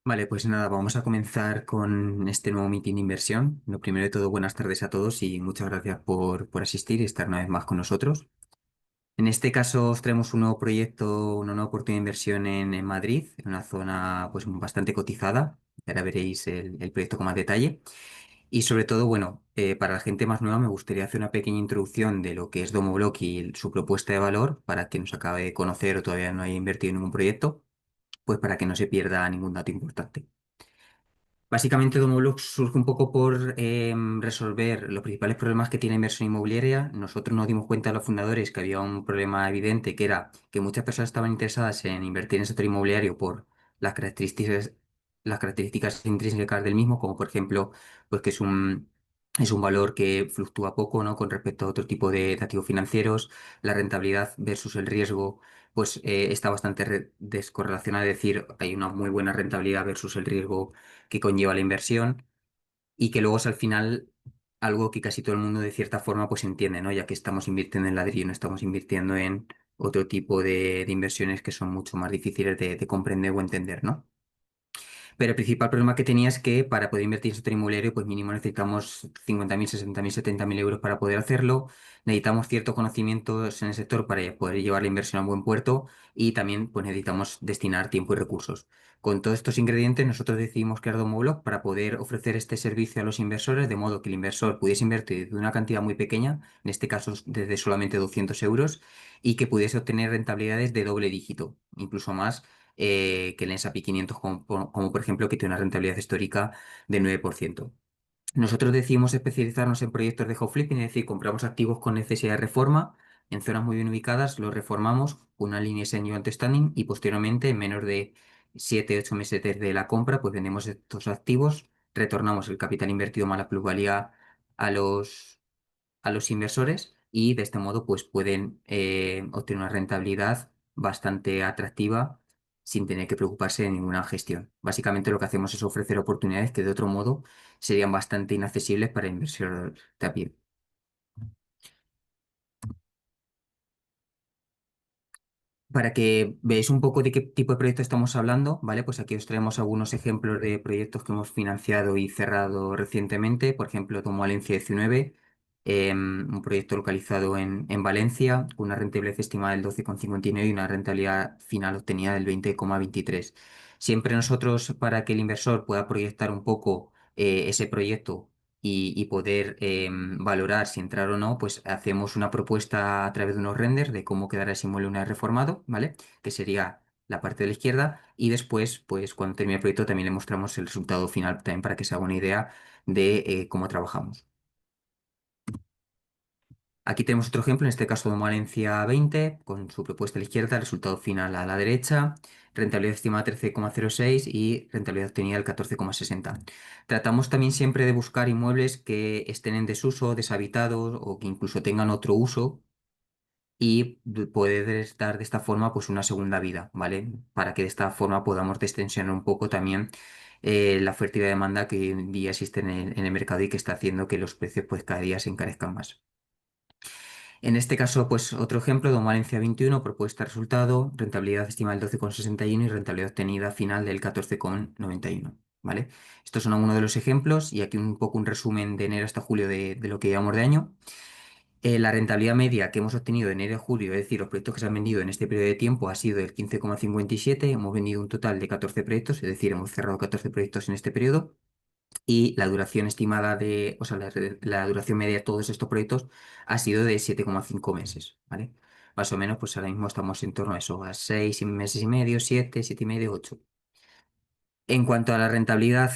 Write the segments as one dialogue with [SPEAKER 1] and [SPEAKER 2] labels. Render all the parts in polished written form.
[SPEAKER 1] Vale, pues nada, vamos a comenzar con este nuevo meeting de inversión. Lo primero de todo, buenas tardes a todos y muchas gracias por asistir y estar una vez más con nosotros. En este caso os traemos un nuevo proyecto, una nueva oportunidad de inversión en Madrid, en una zona pues bastante cotizada. Ahora veréis el proyecto con más detalle. Y sobre todo, bueno, para la gente más nueva me gustaría hacer una pequeña introducción de lo que es Domoblock y su propuesta de valor para que nos acabe de conocer o todavía no haya invertido en ningún proyecto, pues para que no se pierda ningún dato importante. Básicamente, Domoblock surge un poco por resolver los principales problemas que tiene la inversión inmobiliaria. Nosotros nos dimos cuenta, los fundadores, que había un problema evidente, que era que muchas personas estaban interesadas en invertir en el sector inmobiliario por las características intrínsecas del mismo, como por ejemplo, pues que es un valor que fluctúa poco, ¿no? Con respecto a otro tipo de activos financieros, la rentabilidad versus el riesgo pues está bastante descorrelacionada, es decir, hay una muy buena rentabilidad versus el riesgo que conlleva la inversión y que luego es al final algo que casi todo el mundo de cierta forma pues entiende, ¿no? Ya que estamos invirtiendo en ladrillo, no estamos invirtiendo en otro tipo de inversiones que son mucho más difíciles de comprender o entender, ¿no? Pero el principal problema que tenía es que para poder invertir en sector inmobiliario, pues mínimo necesitamos 50.000, 60.000, 70.000 euros para poder hacerlo. Necesitamos ciertos conocimientos en el sector para poder llevar la inversión a buen puerto y también pues necesitamos destinar tiempo y recursos. Con todos estos ingredientes, nosotros decidimos crear Domoblock para poder ofrecer este servicio a los inversores, de modo que el inversor pudiese invertir de una cantidad muy pequeña, en este caso desde solamente 200 euros, y que pudiese obtener rentabilidades de doble dígito, incluso más que el S&P 500, como por ejemplo, que tiene una rentabilidad histórica de 9%. Nosotros decidimos especializarnos en proyectos de home flipping, es decir, compramos activos con necesidad de reforma en zonas muy bien ubicadas, los reformamos con una línea de senior anti-standing y posteriormente, en menos de 7 u 8 meses desde la compra, pues vendemos estos activos, retornamos el capital invertido más la plusvalía a los inversores y de este modo pues pueden obtener una rentabilidad bastante atractiva sin tener que preocuparse de ninguna gestión. Básicamente lo que hacemos es ofrecer oportunidades que de otro modo serían bastante inaccesibles para el inversor de a pie. Para que veáis un poco de qué tipo de proyecto estamos hablando, ¿vale? Pues aquí os traemos algunos ejemplos de proyectos que hemos financiado y cerrado recientemente. Por ejemplo, Tomo Valencia 19, un proyecto localizado en Valencia, con una rentabilidad estimada del 12,59 y una rentabilidad final obtenida del 20,23. Siempre nosotros, para que el inversor pueda proyectar un poco ese proyecto y poder valorar si entrar o no, pues hacemos una propuesta a través de unos renders de cómo quedará ese inmueble una vez reformado, ¿vale? Que sería la parte de la izquierda y después, pues cuando termine el proyecto también le mostramos el resultado final también para que se haga una idea de cómo trabajamos. Aquí tenemos otro ejemplo, en este caso de Valencia 20, con su propuesta a la izquierda, resultado final a la derecha, rentabilidad estimada 13,06 y rentabilidad obtenida el 14,60. Tratamos también siempre de buscar inmuebles que estén en desuso, deshabitados o que incluso tengan otro uso y poder dar de esta forma pues una segunda vida, ¿vale? Para que de esta forma podamos destensionar un poco también la oferta y la demanda que hoy en día existe en el mercado y que está haciendo que los precios pues cada día se encarezcan más. En este caso, pues otro ejemplo, Don Valencia 21, propuesta resultado, rentabilidad estimada del 12,61 y rentabilidad obtenida final del 14,91. ¿Vale? Estos son algunos de los ejemplos y aquí un poco un resumen de enero hasta julio de lo que llevamos de año. La rentabilidad media que hemos obtenido de enero a julio, es decir, los proyectos que se han vendido en este periodo de tiempo, ha sido del 15,57. Hemos vendido un total de 14 proyectos, es decir, hemos cerrado 14 proyectos en este periodo y la duración estimada o sea, la duración media de todos estos proyectos ha sido de 7,5 meses, ¿vale? Más o menos, pues ahora mismo estamos en torno a eso, a 6 meses y medio, 7, 7,5, 8. En cuanto a la rentabilidad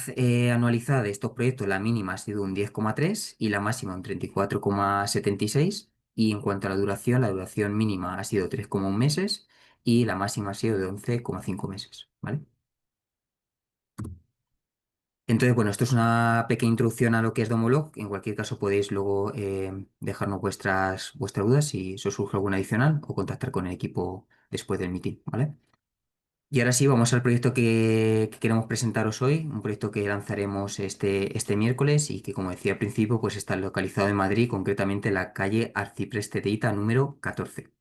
[SPEAKER 1] anualizada de estos proyectos, la mínima ha sido un 10,3 y la máxima un 34,76. Y en cuanto a la duración mínima ha sido 3,1 meses y la máxima ha sido de 11,5 meses, ¿vale? Entonces, bueno, esto es una pequeña introducción a lo que es Domolog. En cualquier caso, podéis luego dejarnos vuestras dudas si os surge alguna adicional o contactar con el equipo después del meeting, ¿vale? Y ahora sí, vamos al proyecto que queremos presentaros hoy, un proyecto que lanzaremos este miércoles y que, como decía al principio, pues está localizado en Madrid, concretamente en la calle Arcipreste de Ita número 14.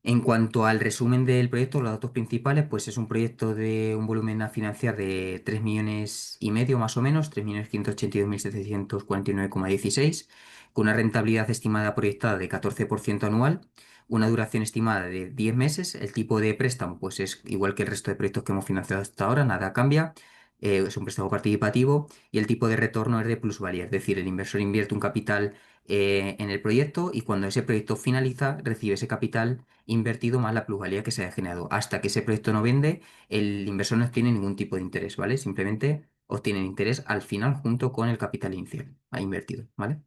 [SPEAKER 1] En cuanto al resumen del proyecto, los datos principales, pues es un proyecto de un volumen a financiar de 3,5 millones más o menos, 3.182.749,16, con una rentabilidad estimada proyectada de 14% anual, una duración estimada de 10 meses. El tipo de préstamo, pues es igual que el resto de proyectos que hemos financiado hasta ahora, nada cambia. Es un préstamo participativo y el tipo de retorno es de plusvalía, es decir, el inversor invierte un capital en el proyecto y cuando ese proyecto finaliza, recibe ese capital invertido más la plusvalía que se haya generado. Hasta que ese proyecto no vende, el inversor no obtiene ningún tipo de interés, ¿vale? Simplemente obtiene interés al final junto con el capital inicial invertido, ¿vale?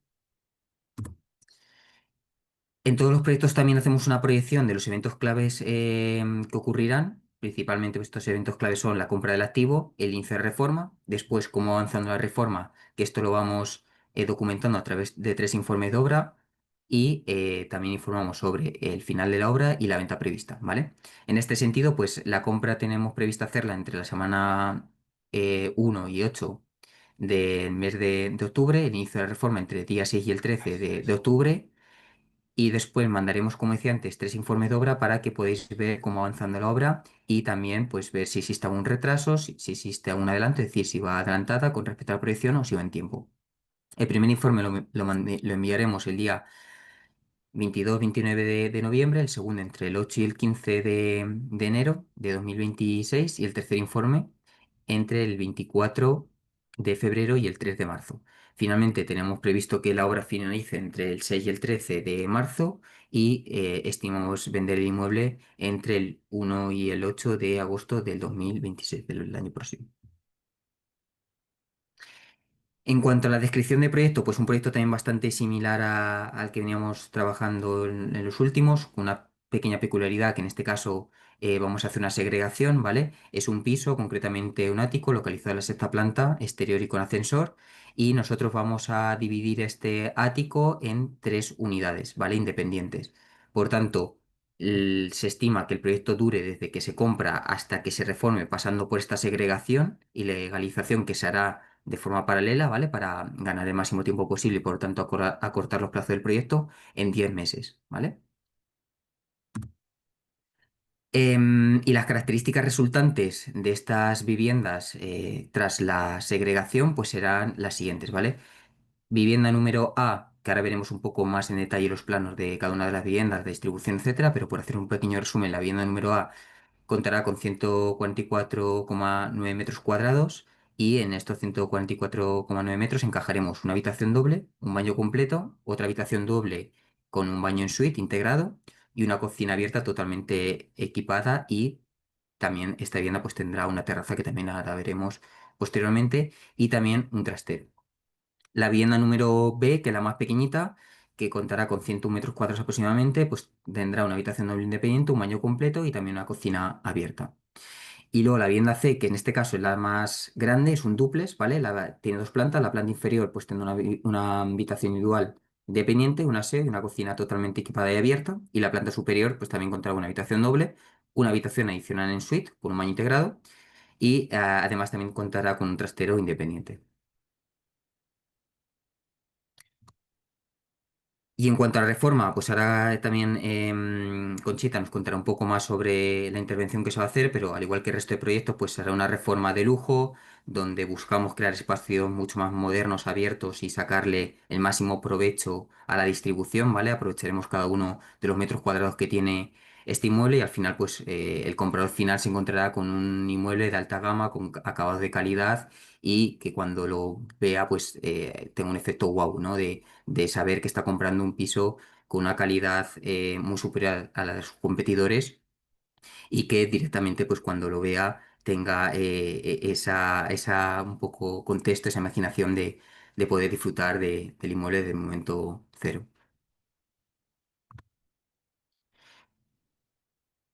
[SPEAKER 1] En todos los proyectos también hacemos una proyección de los eventos claves que ocurrirán. Principalmente pues, estos eventos claves son la compra del activo, el inicio de reforma, después cómo va avanzando la reforma, que esto lo vamos documentando a través de 3 informes de obra y también informamos sobre el final de la obra y la venta prevista, ¿vale? En este sentido, pues la compra tenemos prevista hacerla entre la semana 1 y 8 del mes de octubre, el inicio de la reforma entre el día 6 y el 13 de octubre y después mandaremos, como decía antes, 3 informes de obra para que podáis ver cómo va avanzando la obra y también pues ver si existe algún retraso, si existe algún adelanto, es decir, si va adelantada con respecto a la proyección o si va en tiempo. El primer informe lo enviaremos el día 22-29 de noviembre, el segundo entre el 8 y el 15 de enero de 2026 y el tercer informe entre el 24 de febrero y el 3 de marzo. Finalmente, tenemos previsto que la obra finalice entre el 6 y el 13 de marzo y estimamos vender el inmueble entre el 1 y el 8 de agosto del 2026, del año próximo. En cuanto a la descripción de proyecto, pues un proyecto también bastante similar al que veníamos trabajando en los últimos, con una pequeña peculiaridad que en este caso vamos a hacer una segregación, ¿vale? Es un piso, concretamente un ático, localizado en la sexta planta, exterior y con ascensor, y nosotros vamos a dividir este ático en 3 unidades, ¿vale? Independientes. Por tanto, se estima que el proyecto dure desde que se compra hasta que se reforme, pasando por esta segregación y legalización que se hará de forma paralela, ¿vale? Para ganar el máximo tiempo posible y por lo tanto acortar los plazos del proyecto en 10 meses, ¿vale? Y las características resultantes de estas viviendas tras la segregación pues serán las siguientes, ¿vale? Vivienda número A, que ahora veremos un poco más en detalle los planos de cada una de las viviendas, de distribución, etcétera, pero por hacer un pequeño resumen, la vivienda número A contará con 144,9 metros cuadrados y en estos 144,9 metros encajaremos una habitación doble, un baño completo, otra habitación doble con un baño en suite integrado y una cocina abierta totalmente equipada y también esta vivienda pues tendrá una terraza que también ahora veremos posteriormente y también un trastero. La vivienda número B, que es la más pequeñita, que contará con 101 metros cuadrados aproximadamente, pues tendrá una habitación doble independiente, un baño completo y también una cocina abierta. Y luego la vivienda C, que en este caso es la más grande, es un dúplex, ¿vale? Tiene 2 plantas. La planta inferior pues tendrá una habitación individual dependiente, una sede, una cocina totalmente equipada y abierta. Y la planta superior pues también contará una habitación doble, una habitación adicional en suite con un baño integrado y además también contará con un trastero independiente. Y en cuanto a la reforma, pues ahora también Conchita nos contará un poco más sobre la intervención que se va a hacer, pero al igual que el resto de proyectos, pues será una reforma de lujo donde buscamos crear espacios mucho más modernos, abiertos y sacarle el máximo provecho a la distribución, ¿vale? Aprovecharemos cada uno de los metros cuadrados que tiene este inmueble y al final, pues el comprador final se encontrará con un inmueble de alta gama, con acabados de calidad y que cuando lo vea, pues tenga un efecto wow, ¿no? De saber que está comprando un piso con una calidad muy superior a la de sus competidores y que directamente pues cuando lo vea tenga esa un poco contexto, esa imaginación de poder disfrutar del inmueble del momento cero.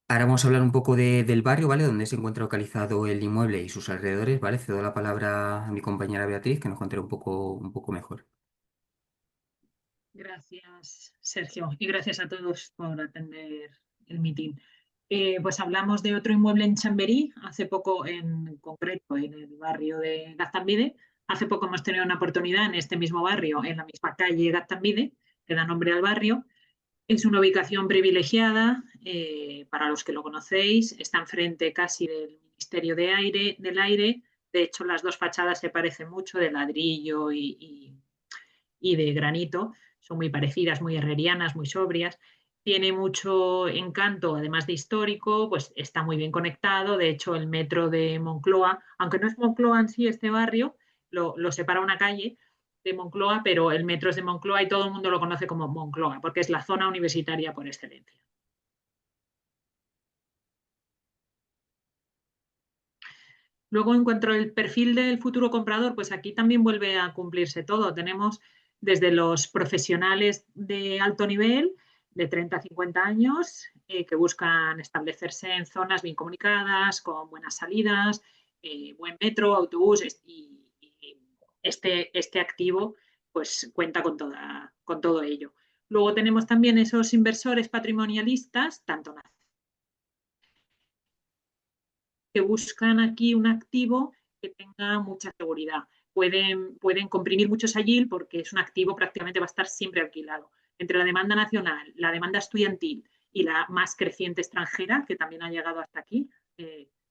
[SPEAKER 1] Ahora vamos a hablar un poco del barrio, ¿vale? Donde se encuentra localizado el inmueble y sus alrededores, ¿vale? Cedo la palabra a mi compañera Beatriz, que nos contará un poco mejor.
[SPEAKER 2] Gracias, Sergio, y gracias a todos por atender el meeting. Pues hablamos de otro inmueble en Chamberí, hace poco, en concreto, en el barrio de Gaztambide. Hace poco hemos tenido una oportunidad en este mismo barrio, en la misma calle Gaztambide, que da nombre al barrio, Es una ubicación privilegiada, para los que lo conocéis, está enfrente casi del Ministerio del Aire. De hecho, las dos fachadas se parecen mucho, de ladrillo y de granito. Son muy parecidas, muy herrerianas, muy sobrias. Tiene mucho encanto, además de histórico, pues está muy bien conectado. De hecho, el metro de Moncloa, aunque no es Moncloa en sí este barrio, lo separa una calle de Moncloa, pero el metro es de Moncloa y todo el mundo lo conoce como Moncloa, porque es la zona universitaria por excelencia. Luego, en cuanto al perfil del futuro comprador, pues aquí también vuelve a cumplirse todo. Tenemos desde los profesionales de alto nivel, de 30 a 50 años, que buscan establecerse en zonas bien comunicadas, con buenas salidas, buen metro, autobús, y este activo pues cuenta con todo ello. Luego tenemos también esos inversores patrimonialistas, tanto que buscan aquí un activo que tenga mucha seguridad. Pueden comprimir muchos yield porque es un activo prácticamente va a estar siempre alquilado. Entre la demanda nacional, la demanda estudiantil y la más creciente extranjera, que también ha llegado hasta aquí,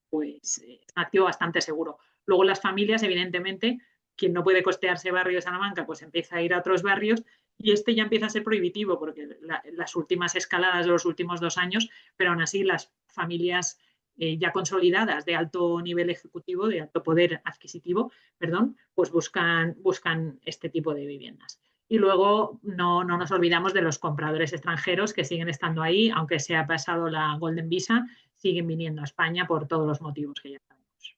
[SPEAKER 2] pues es un activo bastante seguro. Luego las familias, evidentemente, quien no puede costearse barrio de Salamanca, pues empieza a ir a otros barrios y este ya empieza a ser prohibitivo porque las últimas escaladas de los últimos 2 años, pero aún así las familias ya consolidadas de alto nivel ejecutivo, de alto poder adquisitivo, perdón, pues buscan este tipo de viviendas. Y luego no nos olvidamos de los compradores extranjeros que siguen estando ahí, aunque se ha pasado la Golden Visa, siguen viniendo a España por todos los motivos que ya sabemos.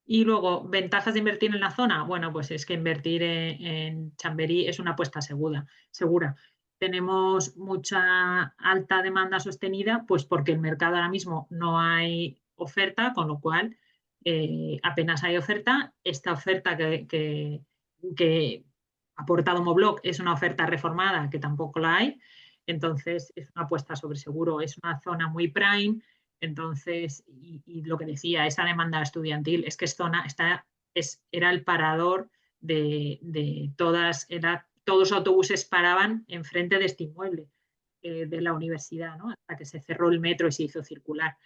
[SPEAKER 2] Y luego, ventajas de invertir en la zona. Bueno, pues es que invertir en Chamberí es una apuesta segura. Tenemos mucha alta demanda sostenida, pues porque el mercado ahora mismo no hay oferta, con lo cual apenas hay oferta. Esta oferta que ha aportado Mobloc es una oferta reformada que tampoco la hay. Entonces, es una apuesta sobre seguro. Es una zona muy prime, entonces, y lo que decía, esa demanda estudiantil, es que era el parador de todas, todos los autobuses paraban enfrente de este inmueble de la universidad, ¿no? Hasta que se cerró el metro y se hizo circular.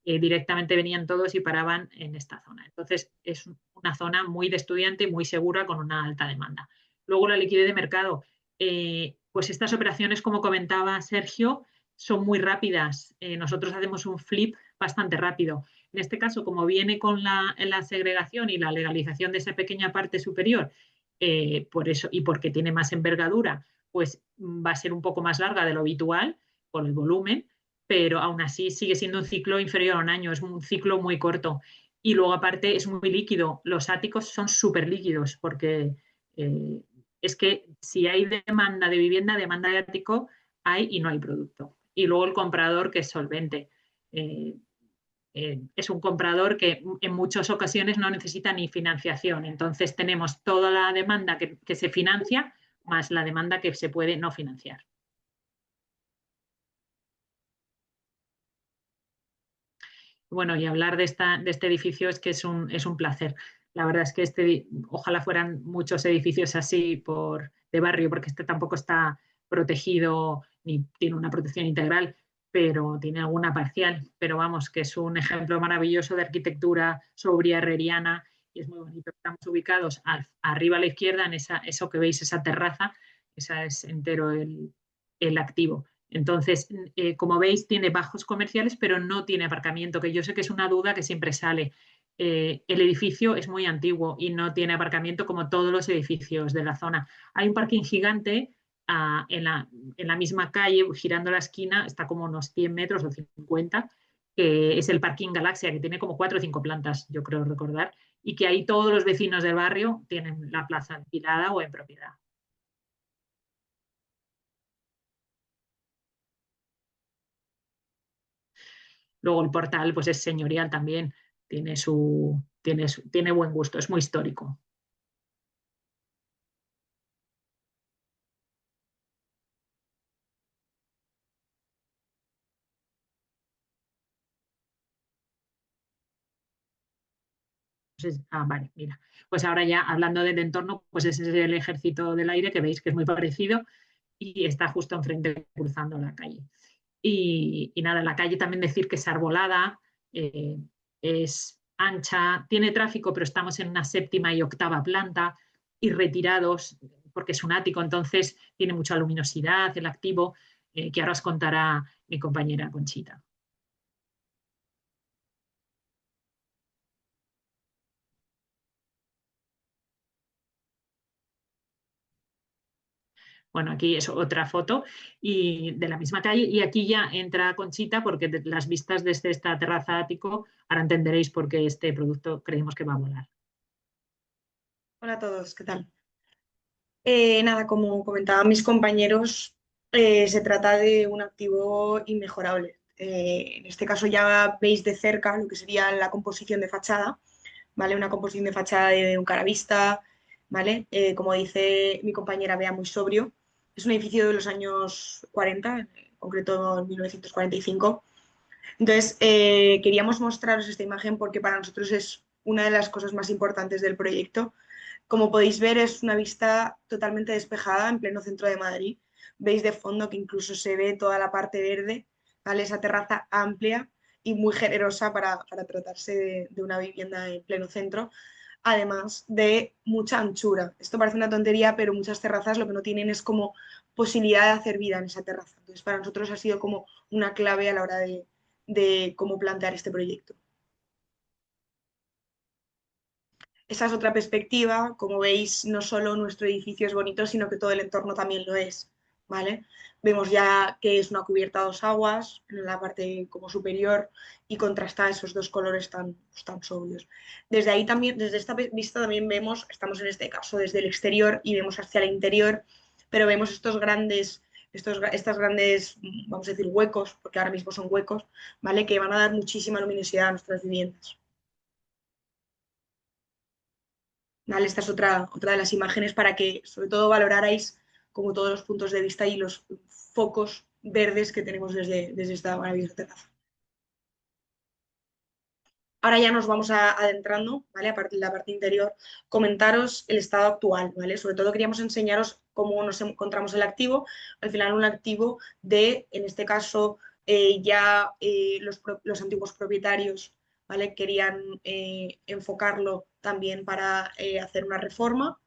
[SPEAKER 2] Directamente venían todos y paraban en esta zona. Entonces, es una zona muy de estudiante, muy segura, con una alta demanda. Luego, la liquidez de mercado. Pues estas operaciones, como comentaba Sergio, son muy rápidas. Nosotros hacemos un flip bastante rápido. En este caso, como viene con la segregación y la legalización de esa pequeña parte superior, por eso y porque tiene más envergadura, pues va a ser un poco más larga de lo habitual por el volumen, pero aún así sigue siendo un ciclo inferior a un año, es un ciclo muy corto. Y luego aparte es muy líquido. Los áticos son súper líquidos porque eh, es que si hay demanda de vivienda, demanda de ático, hay y no hay producto. Y luego el comprador que es solvente. Eh, es un comprador que en muchas ocasiones no necesita ni financiación. Entonces tenemos toda la demanda que se financia más la demanda que se puede no financiar. Bueno, y hablar de este edificio es que es un placer. La verdad es que ojalá fueran muchos edificios así de barrio, porque este tampoco está protegido ni tiene una protección integral, pero tiene alguna parcial. Pero vamos, que es un ejemplo maravilloso de arquitectura sobria, herreriana, y es muy bonito. Estamos ubicados arriba a la izquierda, en eso que veis, esa terraza, esa es entero el activo. Entonces, como veis, tiene bajos comerciales, pero no tiene aparcamiento, que yo sé que es una duda que siempre sale. El edificio es muy antiguo y no tiene aparcamiento como todos los edificios de la zona. Hay un parking gigante en la misma calle, girando la esquina, está como unos 100 metros o 50, que es el parking Galaxia, que tiene como 4 o 5 plantas, yo creo recordar, y que ahí todos los vecinos del barrio tienen la plaza alquilada o en propiedad. Luego el portal pues es señorial también, tiene buen gusto, es muy histórico. Vale, mira. Pues ahora ya hablando del entorno, pues ese es el Ejército del Aire que veis que es muy parecido y está justo enfrente cruzando la calle. Y nada, la calle también decir que es arbolada, eh, es ancha, tiene tráfico, pero estamos en una séptima y octava planta y retirados porque es un ático, entonces tiene mucha luminosidad, el activo, que ahora os contará mi compañera Conchita. Bueno, aquí es otra foto y de la misma calle y aquí ya entra Conchita porque las vistas desde esta terraza ático, ahora entenderéis por qué este producto creemos que va a volar.
[SPEAKER 3] Hola a todos, ¿qué tal? Nada, como comentaban mis compañeros, se trata de un activo inmejorable. En este caso ya veis de cerca lo que sería la composición de fachada, ¿vale? Una composición de fachada de un caravista, ¿vale? Como dice mi compañera Bea, muy sobrio. Es un edificio de los años 40, en concreto en 1945. Entonces, queríamos mostraros esta imagen porque para nosotros es una de las cosas más importantes del proyecto. Como podéis ver, es una vista totalmente despejada en pleno centro de Madrid. Veis de fondo que incluso se ve toda la parte verde, ¿vale? Esa terraza amplia y muy generosa para tratarse de una vivienda en pleno centro, además de mucha anchura. Esto parece una tontería, pero muchas terrazas lo que no tienen es como posibilidad de hacer vida en esa terraza. Entonces, para nosotros ha sido como una clave a la hora de cómo plantear este proyecto. Esa es otra perspectiva. Como veis, no solo nuestro edificio es bonito, sino que todo el entorno también lo es, ¿vale? Vemos ya que es una cubierta a dos aguas en la parte como superior y contrasta esos dos colores tan sobrios. Desde ahí también, desde esta vista también vemos, estamos en este caso desde el exterior y vemos hacia el interior, pero vemos estas grandes, vamos a decir, huecos, porque ahora mismo son huecos, ¿vale? Que van a dar muchísima luminosidad a nuestras viviendas. ¿Vale? Esta es otra de las imágenes para que sobre todo valorarais como todos los puntos de vista y los focos verdes que tenemos desde esta maravillosa terraza. Ahora ya nos vamos adentrando, ¿vale? A partir de la parte interior, comentaros el estado actual, ¿vale? Sobre todo queríamos enseñaros cómo nos encontramos el activo. Al final un activo en este caso, los antiguos propietarios, ¿vale? Querían enfocarlo también para hacer una reforma,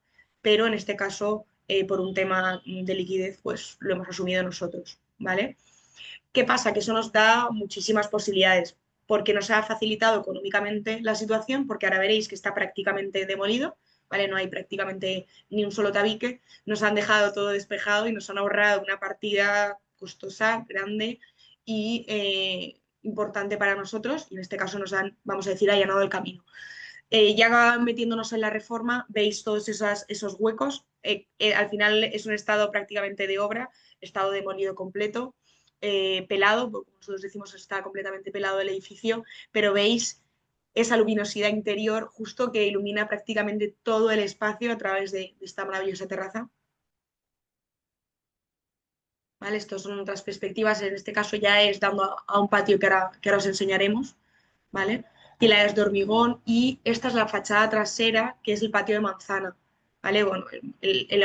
[SPEAKER 3] pero en este caso, por un tema de liquidez, pues lo hemos asumido nosotros, ¿vale? ¿Qué pasa? Que eso nos da muchísimas posibilidades, porque nos ha facilitado económicamente la situación, porque ahora veréis que está prácticamente demolido, ¿vale? No hay prácticamente ni un solo tabique, nos han dejado todo despejado y nos han ahorrado una partida costosa, grande y importante para nosotros, y en este caso nos han, vamos a decir, allanado el camino. Ya metiéndonos en la reforma, veis todos esos huecos. Al final es un estado prácticamente de obra, estado demolido completo, pelado, porque como nosotros decimos está completamente pelado el edificio, pero veis esa luminosidad interior justo que ilumina prácticamente todo el espacio a través de esta maravillosa terraza. ¿Vale? Estas son otras perspectivas, en este caso ya es dando a un patio que ahora os enseñaremos, ¿vale? Pilares de hormigón y esta es la fachada trasera, que es el patio de manzana, ¿vale? Bueno,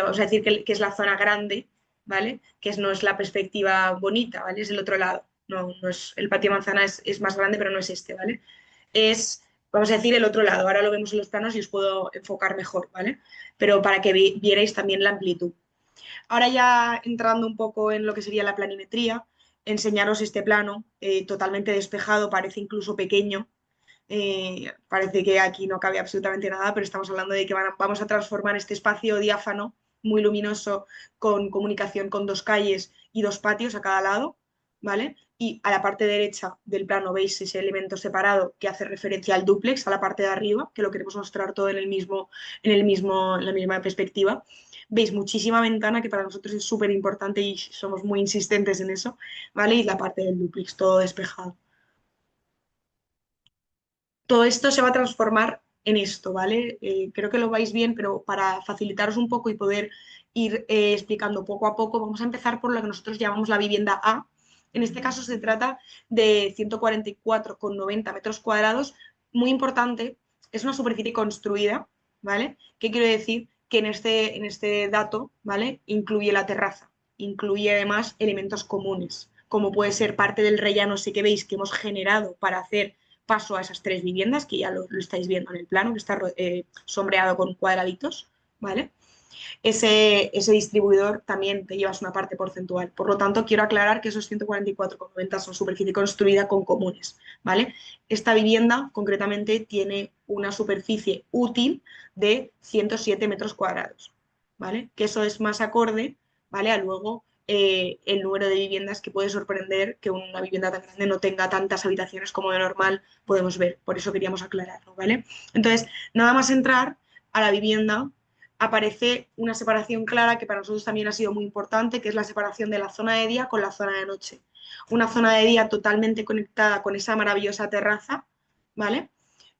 [SPEAKER 3] vamos a decir que es la zona grande, ¿vale? No es la perspectiva bonita, ¿vale? Es el otro lado. No es, el patio de manzana es más grande, pero no es este, ¿vale? Es, vamos a decir, el otro lado. Ahora lo vemos en los planos y os puedo enfocar mejor, ¿vale? Pero para que vierais también la amplitud. Ahora ya entrando un poco en lo que sería la planimetría, enseñaros este plano totalmente despejado, parece incluso pequeño, parece que aquí no cabe absolutamente nada, pero estamos hablando de que vamos a transformar este espacio diáfano, muy luminoso, con comunicación con dos calles y dos patios a cada lado, ¿vale? Y a la parte derecha del plano veis ese elemento separado que hace referencia al dúplex, a la parte de arriba, que lo queremos mostrar todo en la misma perspectiva. Veis muchísima ventana que para nosotros es súper importante y somos muy insistentes en eso, ¿vale? Y la parte del dúplex, todo despejado. Todo esto se va a transformar en esto, ¿vale? Creo que lo vais bien, pero para facilitaros un poco y poder ir explicando poco a poco, vamos a empezar por lo que nosotros llamamos la vivienda A. En este caso se trata de 144,90 metros cuadrados. Muy importante es una superficie construida, ¿vale? ¿Qué quiero decir? Que en este dato, ¿vale? Incluye la terraza, incluye además elementos comunes, como puede ser parte del rellano, sí que veis que hemos generado para hacer paso a esas 3 viviendas, que ya lo estáis viendo en el plano, que está sombreado con cuadraditos, ¿vale? Ese distribuidor también te llevas una parte porcentual. Por lo tanto, quiero aclarar que esos 144,90 son superficie construida con comunes, ¿vale? Esta vivienda concretamente tiene una superficie útil de 107 metros cuadrados, ¿vale? Que eso es más acorde, ¿vale? A luego el número de viviendas, que puede sorprender que una vivienda tan grande no tenga tantas habitaciones como de normal podemos ver. Por eso queríamos aclararlo, ¿vale? Entonces, nada más entrar a la vivienda, aparece una separación clara que para nosotros también ha sido muy importante, que es la separación de la zona de día con la zona de noche. Una zona de día totalmente conectada con esa maravillosa terraza, ¿vale?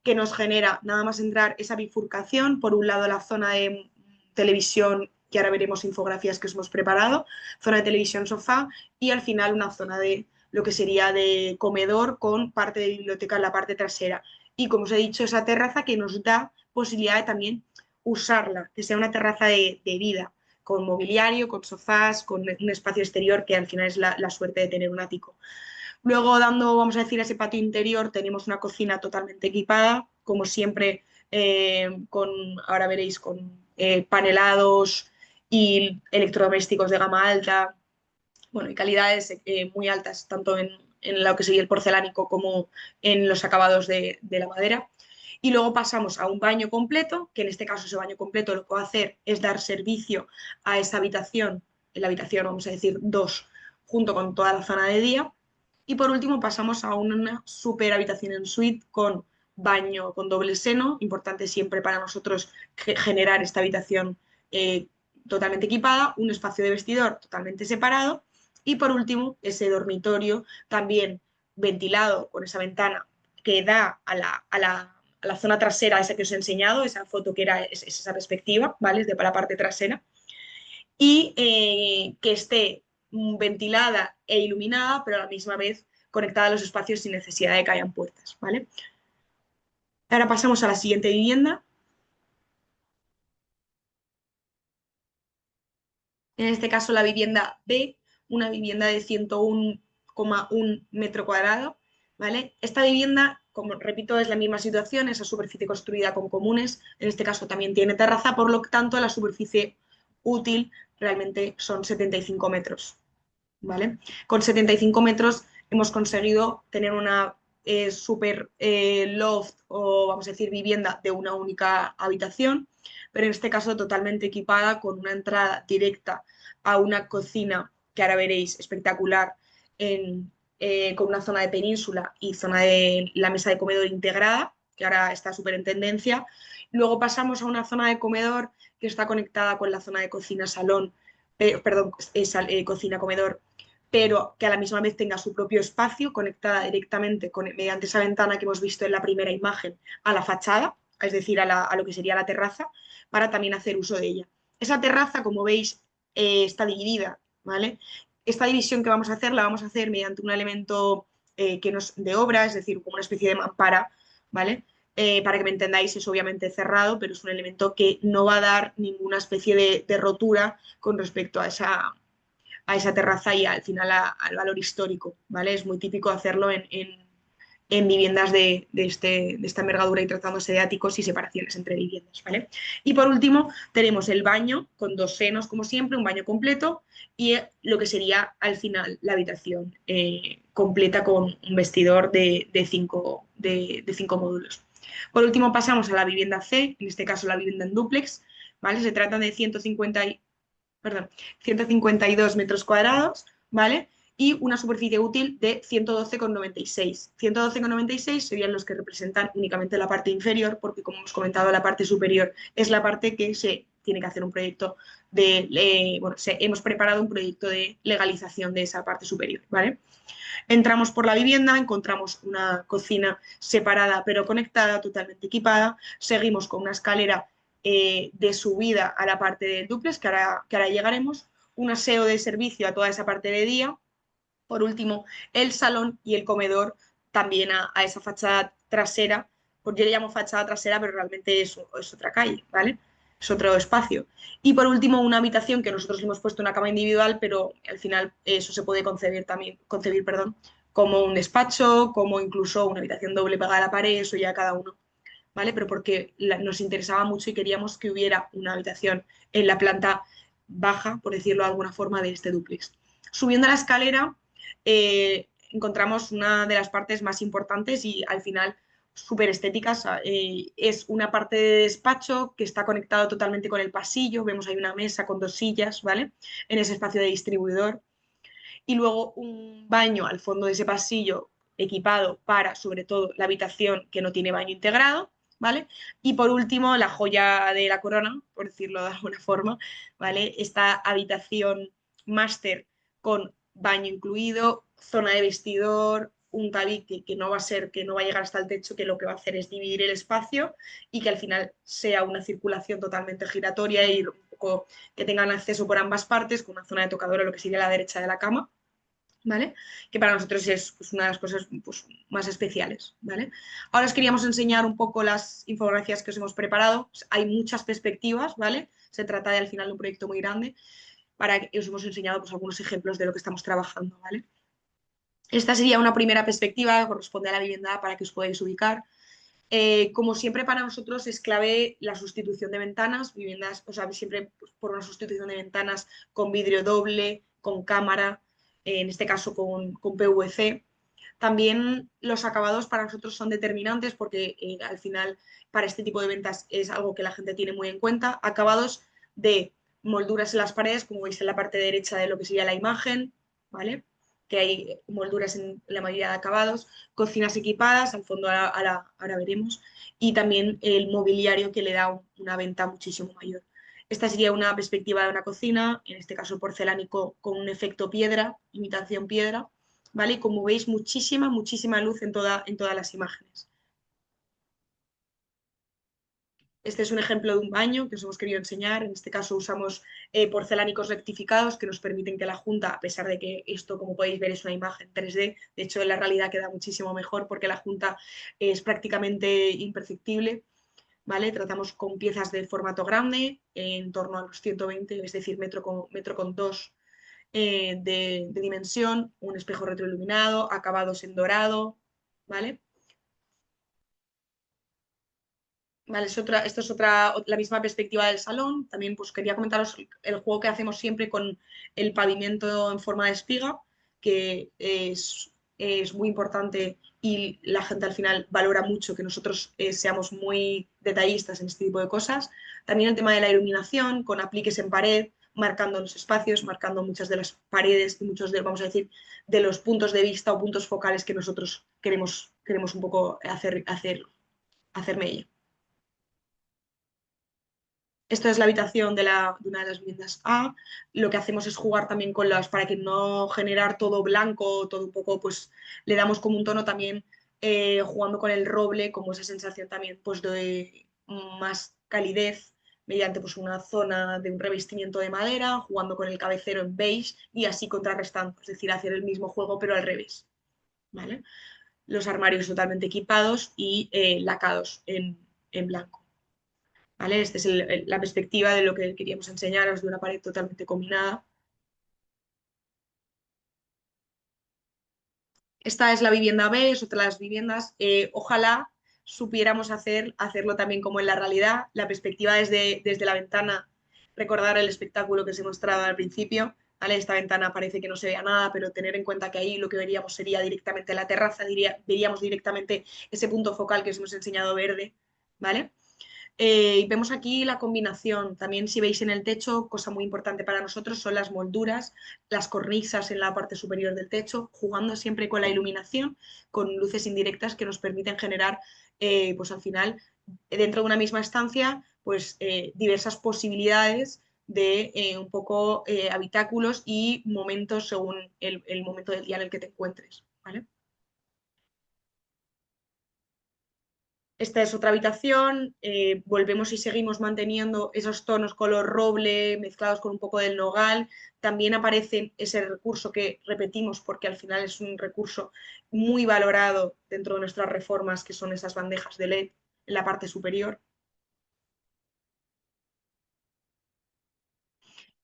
[SPEAKER 3] Que nos genera, nada más entrar, esa bifurcación. Por un lado, la zona de televisión, que ahora veremos infografías que os hemos preparado, zona de televisión, sofá, y al final una zona de lo que sería de comedor con parte de biblioteca en la parte trasera. Y como os he dicho, esa terraza que nos da posibilidad de también usarla, que sea una terraza de vida, con mobiliario, con sofás, con un espacio exterior, que al final es la suerte de tener un ático. Luego, dando, vamos a decir, a ese patio interior, tenemos una cocina totalmente equipada, como siempre, ahora veréis, con panelados y electrodomésticos de gama alta, bueno, y calidades muy altas, tanto en lo que sería el porcelánico como en los acabados de la madera. Y luego pasamos a un baño completo, que en este caso ese baño completo lo que va a hacer es dar servicio a esa habitación, en la habitación vamos a decir 2, junto con toda la zona de día. Y por último pasamos a una super habitación en suite con baño con doble seno, importante siempre para nosotros generar esta habitación eh, totalmente equipada, un espacio de vestidor totalmente separado y por último ese dormitorio también ventilado con esa ventana que da a la zona trasera, esa que os he enseñado, esa foto que era esa perspectiva, ¿vale? De para la parte trasera, y que esté ventilada e iluminada, pero a la misma vez conectada a los espacios sin necesidad de que hayan puertas, ¿vale? Ahora pasamos a la siguiente vivienda. En este caso la vivienda B, una vivienda de 101,1 metro cuadrado, ¿vale? Esta vivienda, como repito, es la misma situación, esa superficie construida con comunes, en este caso también tiene terraza, por lo tanto la superficie útil realmente son 75 metros, ¿vale? Con 75 metros hemos conseguido tener una super loft o vamos a decir vivienda de una única habitación, pero en este caso totalmente equipada con una entrada directa a una cocina que ahora veréis espectacular con una zona de península y zona de la mesa de comedor integrada, que ahora está súper en tendencia. Luego pasamos a una zona de comedor que está conectada con la zona de cocina-salón, perdón, cocina-comedor, pero que a la misma vez tenga su propio espacio conectada directamente mediante esa ventana que hemos visto en la primera imagen a la fachada, es decir, a lo que sería la terraza, para también hacer uso de ella. Esa terraza, como veis, está dividida, ¿vale? Esta división que vamos a hacer la vamos a hacer mediante un elemento de obra, es decir, como una especie de mampara, ¿vale? Para que me entendáis, es obviamente cerrado, pero es un elemento que no va a dar ninguna especie de rotura con respecto a esa terraza y al final al valor histórico, ¿vale? Es muy típico hacerlo en viviendas de esta envergadura y tratándose de áticos y separaciones entre viviendas, ¿vale? Y por último tenemos el baño con 2 senos como siempre, un baño completo y lo que sería al final la habitación completa con un vestidor de 5 módulos. Por último pasamos a la vivienda C, en este caso la vivienda en dúplex, ¿vale? Se trata de 152 metros cuadrados, ¿vale? Y una superficie útil de 112,96. 112,96 serían los que representan únicamente la parte inferior, porque como hemos comentado, la parte superior es la parte que se tiene que hacer un proyecto hemos preparado un proyecto de legalización de esa parte superior, ¿vale? Entramos por la vivienda, encontramos una cocina separada pero conectada, totalmente equipada, seguimos con una escalera de subida a la parte del dúplex, que ahora llegaremos, un aseo de servicio a toda esa parte de día, por último, el salón y el comedor también a esa fachada trasera Porque yo le llamo fachada trasera, pero realmente es otra calle, ¿vale? Es otro espacio. Y por último, una habitación que nosotros le hemos puesto una cama individual, pero al final eso se puede concebir, perdón, como un despacho, como incluso una habitación doble pegada a la pared, eso ya cada uno, ¿vale? Pero porque nos interesaba mucho y queríamos que hubiera una habitación en la planta baja, por decirlo de alguna forma, de este dúplex. Subiendo la escalera, encontramos una de las partes más importantes y al final súper estéticas. Es una parte de despacho que está conectado totalmente con el pasillo. Vemos ahí una mesa con 2 sillas, ¿vale? En ese espacio de distribuidor. Y luego un baño al fondo de ese pasillo equipado para, sobre todo, la habitación que no tiene baño integrado, ¿vale? Y por último, la joya de la corona, por decirlo de alguna forma, ¿vale? Esta habitación máster con baño incluido, zona de vestidor, un tabique que no va a ser, que no va a llegar hasta el techo, que lo que va a hacer es dividir el espacio y que al final sea una circulación totalmente giratoria y un poco que tengan acceso por ambas partes, con una zona de tocador a lo que sería la derecha de la cama, ¿vale? Que para nosotros es pues, una de las cosas pues, más especiales, ¿vale? Ahora os queríamos enseñar un poco las infografías que os hemos preparado. Hay muchas perspectivas, ¿vale? Se trata de, al final de un proyecto muy grande para que os hemos enseñado pues, algunos ejemplos de lo que estamos trabajando, ¿vale? Esta sería una primera perspectiva que corresponde a la vivienda para que os podáis ubicar. Como siempre para nosotros es clave la sustitución de ventanas, viviendas, o sea, siempre pues, por una sustitución de ventanas con vidrio doble, con cámara, en este caso con PVC. También los acabados para nosotros son determinantes porque al final para este tipo de ventas es algo que la gente tiene muy en cuenta. Acabados de molduras en las paredes, como veis en la parte derecha de lo que sería la imagen, ¿vale? Que hay molduras en la mayoría de acabados, cocinas equipadas, al fondo ahora veremos, y también el mobiliario que le da una venta muchísimo mayor. Esta sería una perspectiva de una cocina, en este caso porcelánico con un efecto piedra, imitación piedra, ¿vale? Y como veis, muchísima luz en todas las imágenes. Este es un ejemplo de un baño que os hemos querido enseñar. En este caso usamos porcelánicos rectificados que nos permiten que la junta, a pesar de que esto, como podéis ver, es una imagen 3D, de hecho en la realidad queda muchísimo mejor porque la junta es prácticamente imperceptible, ¿vale? Tratamos con piezas de formato grande, en torno a los 120, es decir, metro con 2 de dimensión, un espejo retroiluminado, acabados en dorado, ¿vale? Vale, esto es la misma perspectiva del salón. También pues, quería comentaros el juego que hacemos siempre con el pavimento en forma de espiga, que es muy importante y la gente al final valora mucho que nosotros seamos muy detallistas en este tipo de cosas. También el tema de la iluminación, con apliques en pared, marcando los espacios, marcando muchas de las paredes y muchos de, vamos a decir, de los puntos de vista o puntos focales que nosotros queremos un poco hacer mella. Esto es la habitación de una de las viviendas A. Lo que hacemos es jugar también con las, para que no generar todo blanco, todo un poco, pues le damos como un tono también jugando con el roble, como esa sensación también pues de más calidez mediante pues una zona de un revestimiento de madera, jugando con el cabecero en beige y así contrarrestando, es decir, hacer el mismo juego pero al revés, ¿vale? Los armarios totalmente equipados y lacados en blanco. ¿Vale? Esta es la perspectiva de lo que queríamos enseñaros de una pared totalmente combinada. Esta es la vivienda B, es otra de las viviendas. Ojalá supiéramos hacerlo también como en la realidad, la perspectiva desde la ventana, recordar el espectáculo que os he mostrado al principio. ¿Vale? Esta ventana parece que no se vea nada, pero tener en cuenta que ahí lo que veríamos sería directamente la terraza, veríamos directamente ese punto focal que os hemos enseñado verde, ¿vale? Y vemos aquí la combinación. También si veis en el techo, cosa muy importante para nosotros son las molduras, las cornisas en la parte superior del techo, jugando siempre con la iluminación, con luces indirectas que nos permiten generar, pues al final, dentro de una misma estancia, pues diversas posibilidades de un poco habitáculos y momentos según el momento del día en el que te encuentres, ¿vale? Esta es otra habitación, volvemos y seguimos manteniendo esos tonos color roble mezclados con un poco del nogal. También aparece ese recurso que repetimos porque al final es un recurso muy valorado dentro de nuestras reformas, que son esas bandejas de LED en la parte superior.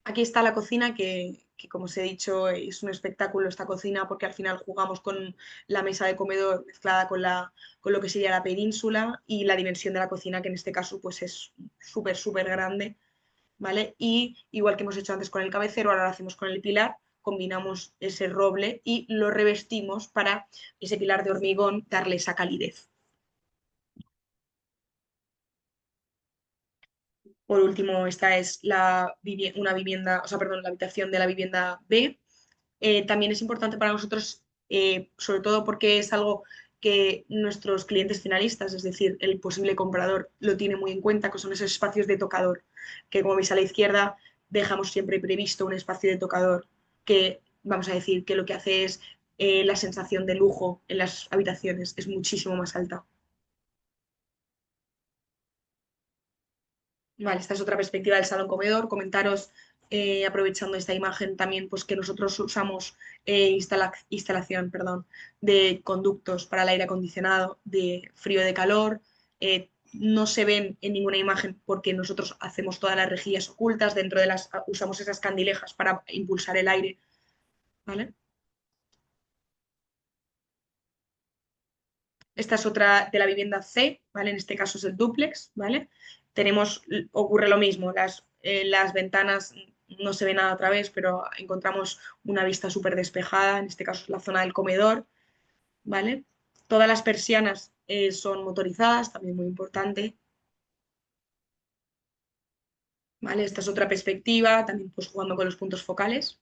[SPEAKER 3] Aquí está la cocina que, como os he dicho, es un espectáculo esta cocina porque al final jugamos con la mesa de comedor mezclada con lo que sería la península y la dimensión de la cocina, que en este caso pues es súper, súper grande, ¿vale? Y igual que hemos hecho antes con el cabecero, ahora lo hacemos con el pilar, combinamos ese roble y lo revestimos para ese pilar de hormigón darle esa calidez. Por último, esta es una vivienda, o sea, perdón, la habitación de la vivienda B. También es importante para nosotros, sobre todo porque es algo que nuestros clientes finalistas, es decir, el posible comprador, lo tiene muy en cuenta, que son esos espacios de tocador, que como veis a la izquierda dejamos siempre previsto un espacio de tocador que, vamos a decir, que lo que hace es la sensación de lujo en las habitaciones es muchísimo más alta. Vale, esta es otra perspectiva del salón comedor. Comentaros, aprovechando esta imagen también, pues que nosotros usamos instalación, perdón, de conductos para el aire acondicionado, de frío de calor. No se ven en ninguna imagen porque nosotros hacemos todas las rejillas ocultas, dentro de las usamos esas candilejas para impulsar el aire, ¿vale? Esta es otra de la vivienda C, ¿vale? En este caso es el dúplex, ¿vale? Ocurre lo mismo, las ventanas no se ve nada a través, pero encontramos una vista súper despejada, en este caso es la zona del comedor, ¿vale? Todas las persianas son motorizadas, también muy importante, ¿vale? Esta es otra perspectiva, también pues jugando con los puntos focales.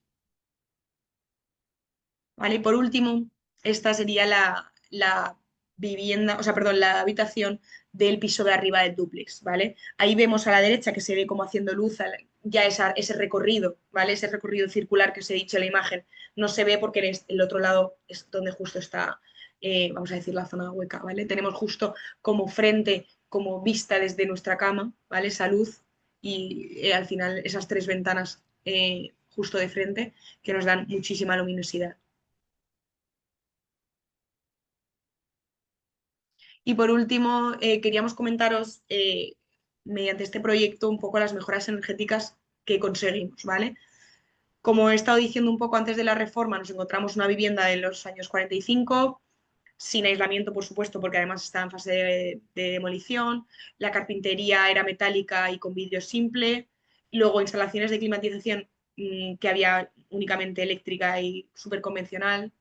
[SPEAKER 3] ¿Vale? Y por último, esta sería la vivienda, o sea, perdón, la habitación del piso de arriba del dúplex, ¿vale? Ahí vemos a la derecha que se ve como haciendo luz ya ese recorrido, ¿vale? Ese recorrido circular que os he dicho en la imagen no se ve porque en el otro lado es donde justo está, vamos a decir, la zona hueca, ¿vale? Tenemos justo como frente, como vista desde nuestra cama, ¿vale? Esa luz y al final esas tres ventanas justo de frente que nos dan muchísima luminosidad. Y por último, queríamos comentaros mediante este proyecto un poco las mejoras energéticas que conseguimos, ¿vale? Como he estado diciendo un poco antes de la reforma, nos encontramos una vivienda de los años 45, sin aislamiento, por supuesto, porque además está en fase de demolición. La carpintería era metálica y con vidrio simple. Luego instalaciones de climatización que había únicamente eléctrica y súper convencional,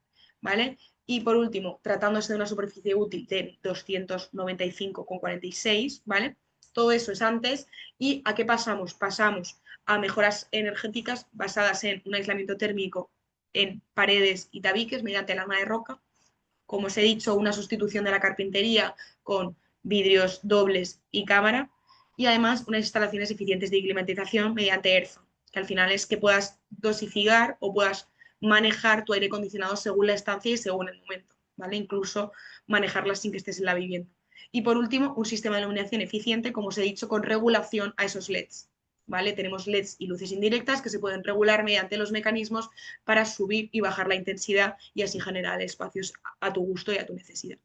[SPEAKER 3] ¿vale? Y por último, tratándose de una superficie útil de 295,46, ¿vale? Todo eso es antes. ¿Y a qué pasamos? Pasamos a mejoras energéticas basadas en un aislamiento térmico en paredes y tabiques mediante lana de roca. Como os he dicho, una sustitución de la carpintería con vidrios dobles y cámara. Y además unas instalaciones eficientes de climatización mediante ERFA, que al final es que puedas dosificar o puedas manejar tu aire acondicionado según la estancia y según el momento, ¿vale? Incluso manejarla sin que estés en la vivienda. Y por último, un sistema de iluminación eficiente, como os he dicho, con regulación a esos LEDs. ¿Vale? Tenemos LEDs y luces indirectas que se pueden regular mediante los mecanismos para subir y bajar la intensidad y así generar espacios a tu gusto y a tu necesidad.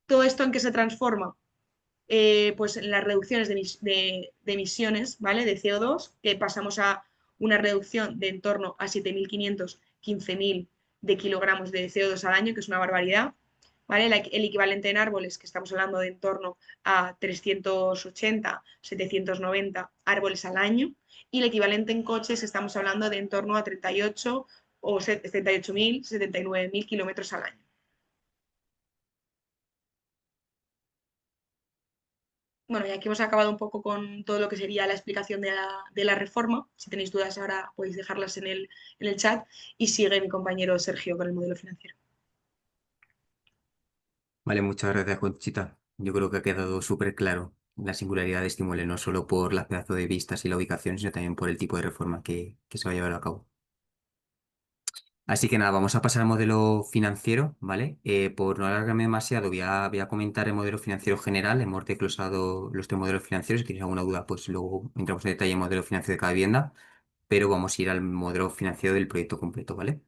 [SPEAKER 3] ¿Todo esto en qué se transforma? Pues en las reducciones de emisiones, ¿vale? De CO2, que pasamos a una reducción de en torno a 7.500, 15.000 de kilogramos de CO2 al año, que es una barbaridad. ¿Vale? El equivalente en árboles, que estamos hablando de en torno a 380, 790 árboles al año, y el equivalente en coches, estamos hablando de en torno a 38 o 78.000, 79.000 kilómetros al año. Bueno, y aquí hemos acabado un poco con todo lo que sería la explicación de la reforma. Si tenéis dudas ahora podéis dejarlas en el chat y sigue mi compañero Sergio con el modelo financiero.
[SPEAKER 1] Vale, muchas gracias, Conchita. Yo creo que ha quedado súper claro la singularidad de Estimule, no solo por la pedazo de vistas y la ubicación, sino también por el tipo de reforma que se va a llevar a cabo. Así que nada, vamos a pasar al modelo financiero, ¿vale? Por no alargarme demasiado, voy a comentar el modelo financiero general. Hemos desglosado los tres modelos financieros. Si tienes alguna duda, pues luego entramos en detalle en el modelo financiero de cada vivienda, pero vamos a ir al modelo financiero del proyecto completo, ¿vale?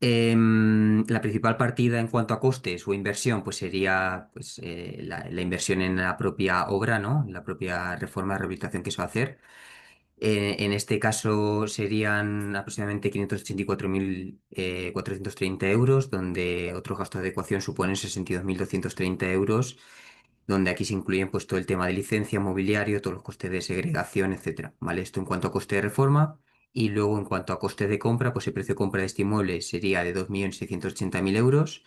[SPEAKER 1] La principal partida en cuanto a costes o inversión, pues sería pues, la inversión en la propia obra, ¿no? La propia reforma, rehabilitación que se va a hacer. En este caso serían aproximadamente 584.430 euros, donde otros gastos de adecuación suponen 62.230 euros, donde aquí se incluyen pues, todo el tema de licencia, mobiliario, todos los costes de segregación, etcétera. ¿Vale? Esto en cuanto a coste de reforma. Y luego en cuanto a coste de compra, pues el precio de compra de este inmueble sería de 2.680.000 euros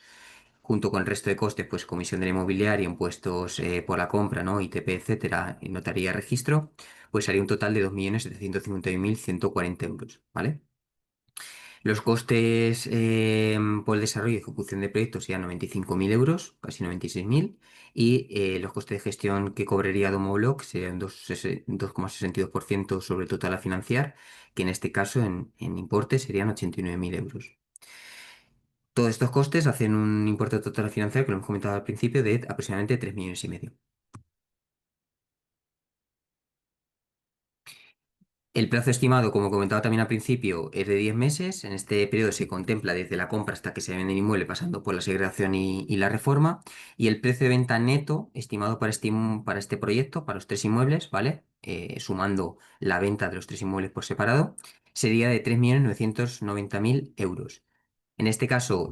[SPEAKER 1] junto con el resto de costes, pues comisión del inmobiliario, impuestos por la compra, ¿no? ITP, etcétera, y notaría, registro, pues haría un total de 2.751.140 euros, ¿vale? Los costes por el desarrollo y ejecución de proyectos serían 95.000 euros, casi 96.000, y los costes de gestión que cobraría Domobloc serían 2,62% sobre el total a financiar, que en este caso en importe serían 89.000 euros. Todos estos costes hacen un importe total financiero, que lo hemos comentado al principio, de aproximadamente 3,5 millones. El plazo estimado, como comentaba también al principio, es de 10 meses. En este periodo se contempla desde la compra hasta que se vende el inmueble, pasando por la segregación y la reforma. Y el precio de venta neto estimado para este proyecto, para los tres inmuebles, ¿vale? Sumando la venta de los tres inmuebles por separado, sería de 3.990.000 euros. En este caso,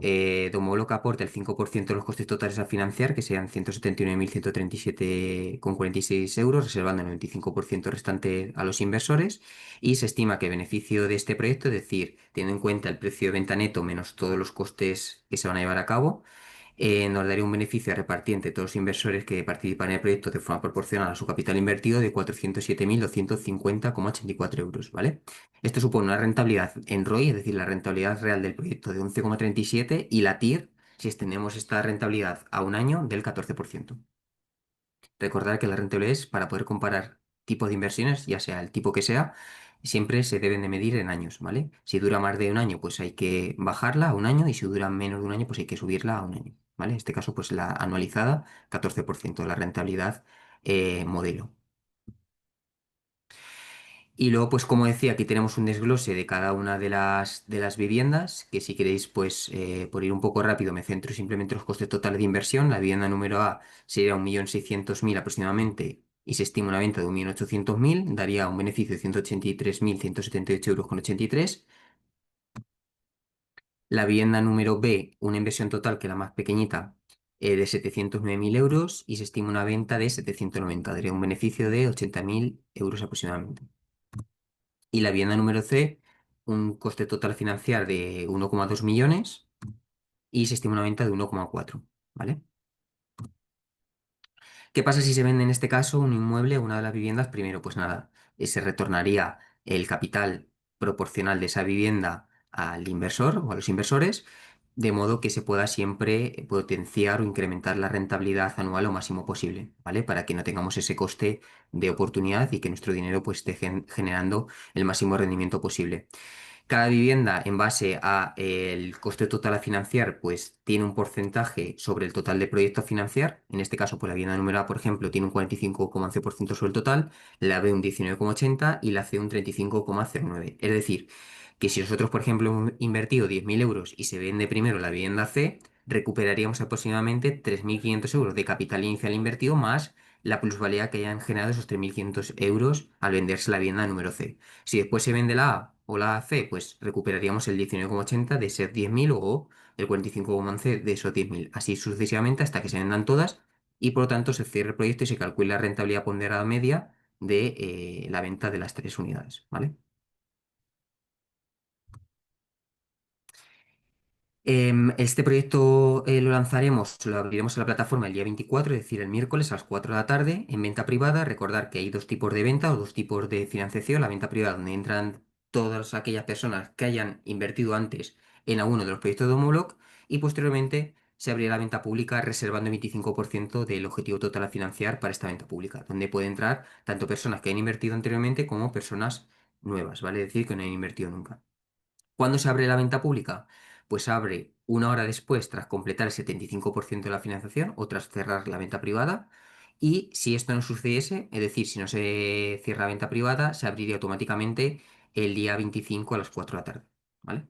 [SPEAKER 1] Domobloc aporta el 5% de los costes totales a financiar, que serían 179.137,46 euros, reservando el 95% restante a los inversores. Y se estima que el beneficio de este proyecto, es decir, teniendo en cuenta el precio de venta neto menos todos los costes que se van a llevar a cabo, nos daría un beneficio a repartir entre todos los inversores que participan en el proyecto de forma proporcional a su capital invertido de 407.250,84 euros, ¿vale? Esto supone una rentabilidad en ROI, es decir, la rentabilidad real del proyecto de 11,37 y la TIR, si extendemos esta rentabilidad a un año, del 14%. Recordar que la rentabilidad es para poder comparar tipos de inversiones, ya sea el tipo que sea, siempre se deben de medir en años, ¿vale? Si dura más de un año, pues hay que bajarla a un año y si dura menos de un año, pues hay que subirla a un año, ¿vale? En este caso, pues la anualizada, 14% de la rentabilidad modelo. Y luego, pues como decía, aquí tenemos un desglose de cada una de las viviendas, que si queréis, pues por ir un poco rápido, me centro simplemente en los costes totales de inversión. La vivienda número A sería 1.600.000 aproximadamente y se estima una venta de 1.800.000, daría un beneficio de 183.178,83 euros. La vivienda número B, una inversión total que es la más pequeñita, de 709.000 euros y se estima una venta de 790, daría un beneficio de 80.000 euros aproximadamente. Y la vivienda número C, un coste total financiar de 1,2 millones y se estima una venta de 1,4, ¿vale? ¿Qué pasa si se vende en este caso un inmueble o una de las viviendas? Primero, pues nada, se retornaría el capital proporcional de esa vivienda al inversor o a los inversores, de modo que se pueda siempre potenciar o incrementar la rentabilidad anual lo máximo posible, ¿vale? Para que no tengamos ese coste de oportunidad y que nuestro dinero pues esté generando el máximo rendimiento posible. Cada vivienda, en base a el coste total a financiar, pues tiene un porcentaje sobre el total de proyecto a financiar. En este caso, pues la vivienda número A, por ejemplo, tiene un 45,11% sobre el total, la B un 19,80 y la C un 35,09. Es decir, que si nosotros, por ejemplo, hemos invertido 10.000 euros y se vende primero la vivienda C, recuperaríamos aproximadamente 3.500 euros de capital inicial invertido más la plusvalía que hayan generado esos 3.500 euros al venderse la vivienda número C. Si después se vende la A o la C, pues recuperaríamos el 19,80 de esos 10.000 o el 45,11 de esos 10.000. Así sucesivamente hasta que se vendan todas y por lo tanto se cierre el proyecto y se calcule la rentabilidad ponderada media de la venta de las tres unidades, ¿vale? Este proyecto lo lanzaremos, lo abriremos en la plataforma el día 24, es decir, el miércoles a las 4 de la tarde, en venta privada. Recordar que hay dos tipos de venta o dos tipos de financiación. La venta privada, donde entran todas aquellas personas que hayan invertido antes en alguno de los proyectos de Homolog, y posteriormente se abrirá la venta pública reservando el 25% del objetivo total a financiar para esta venta pública, donde puede entrar tanto personas que han invertido anteriormente como personas nuevas, ¿vale? Es decir, que no han invertido nunca. ¿Cuándo se abre la venta pública? Pues abre una hora después tras completar el 75% de la financiación o tras cerrar la venta privada. Y si esto no sucediese, es decir, si no se cierra la venta privada, se abriría automáticamente el día 25 a las 4 de la tarde. ¿Vale?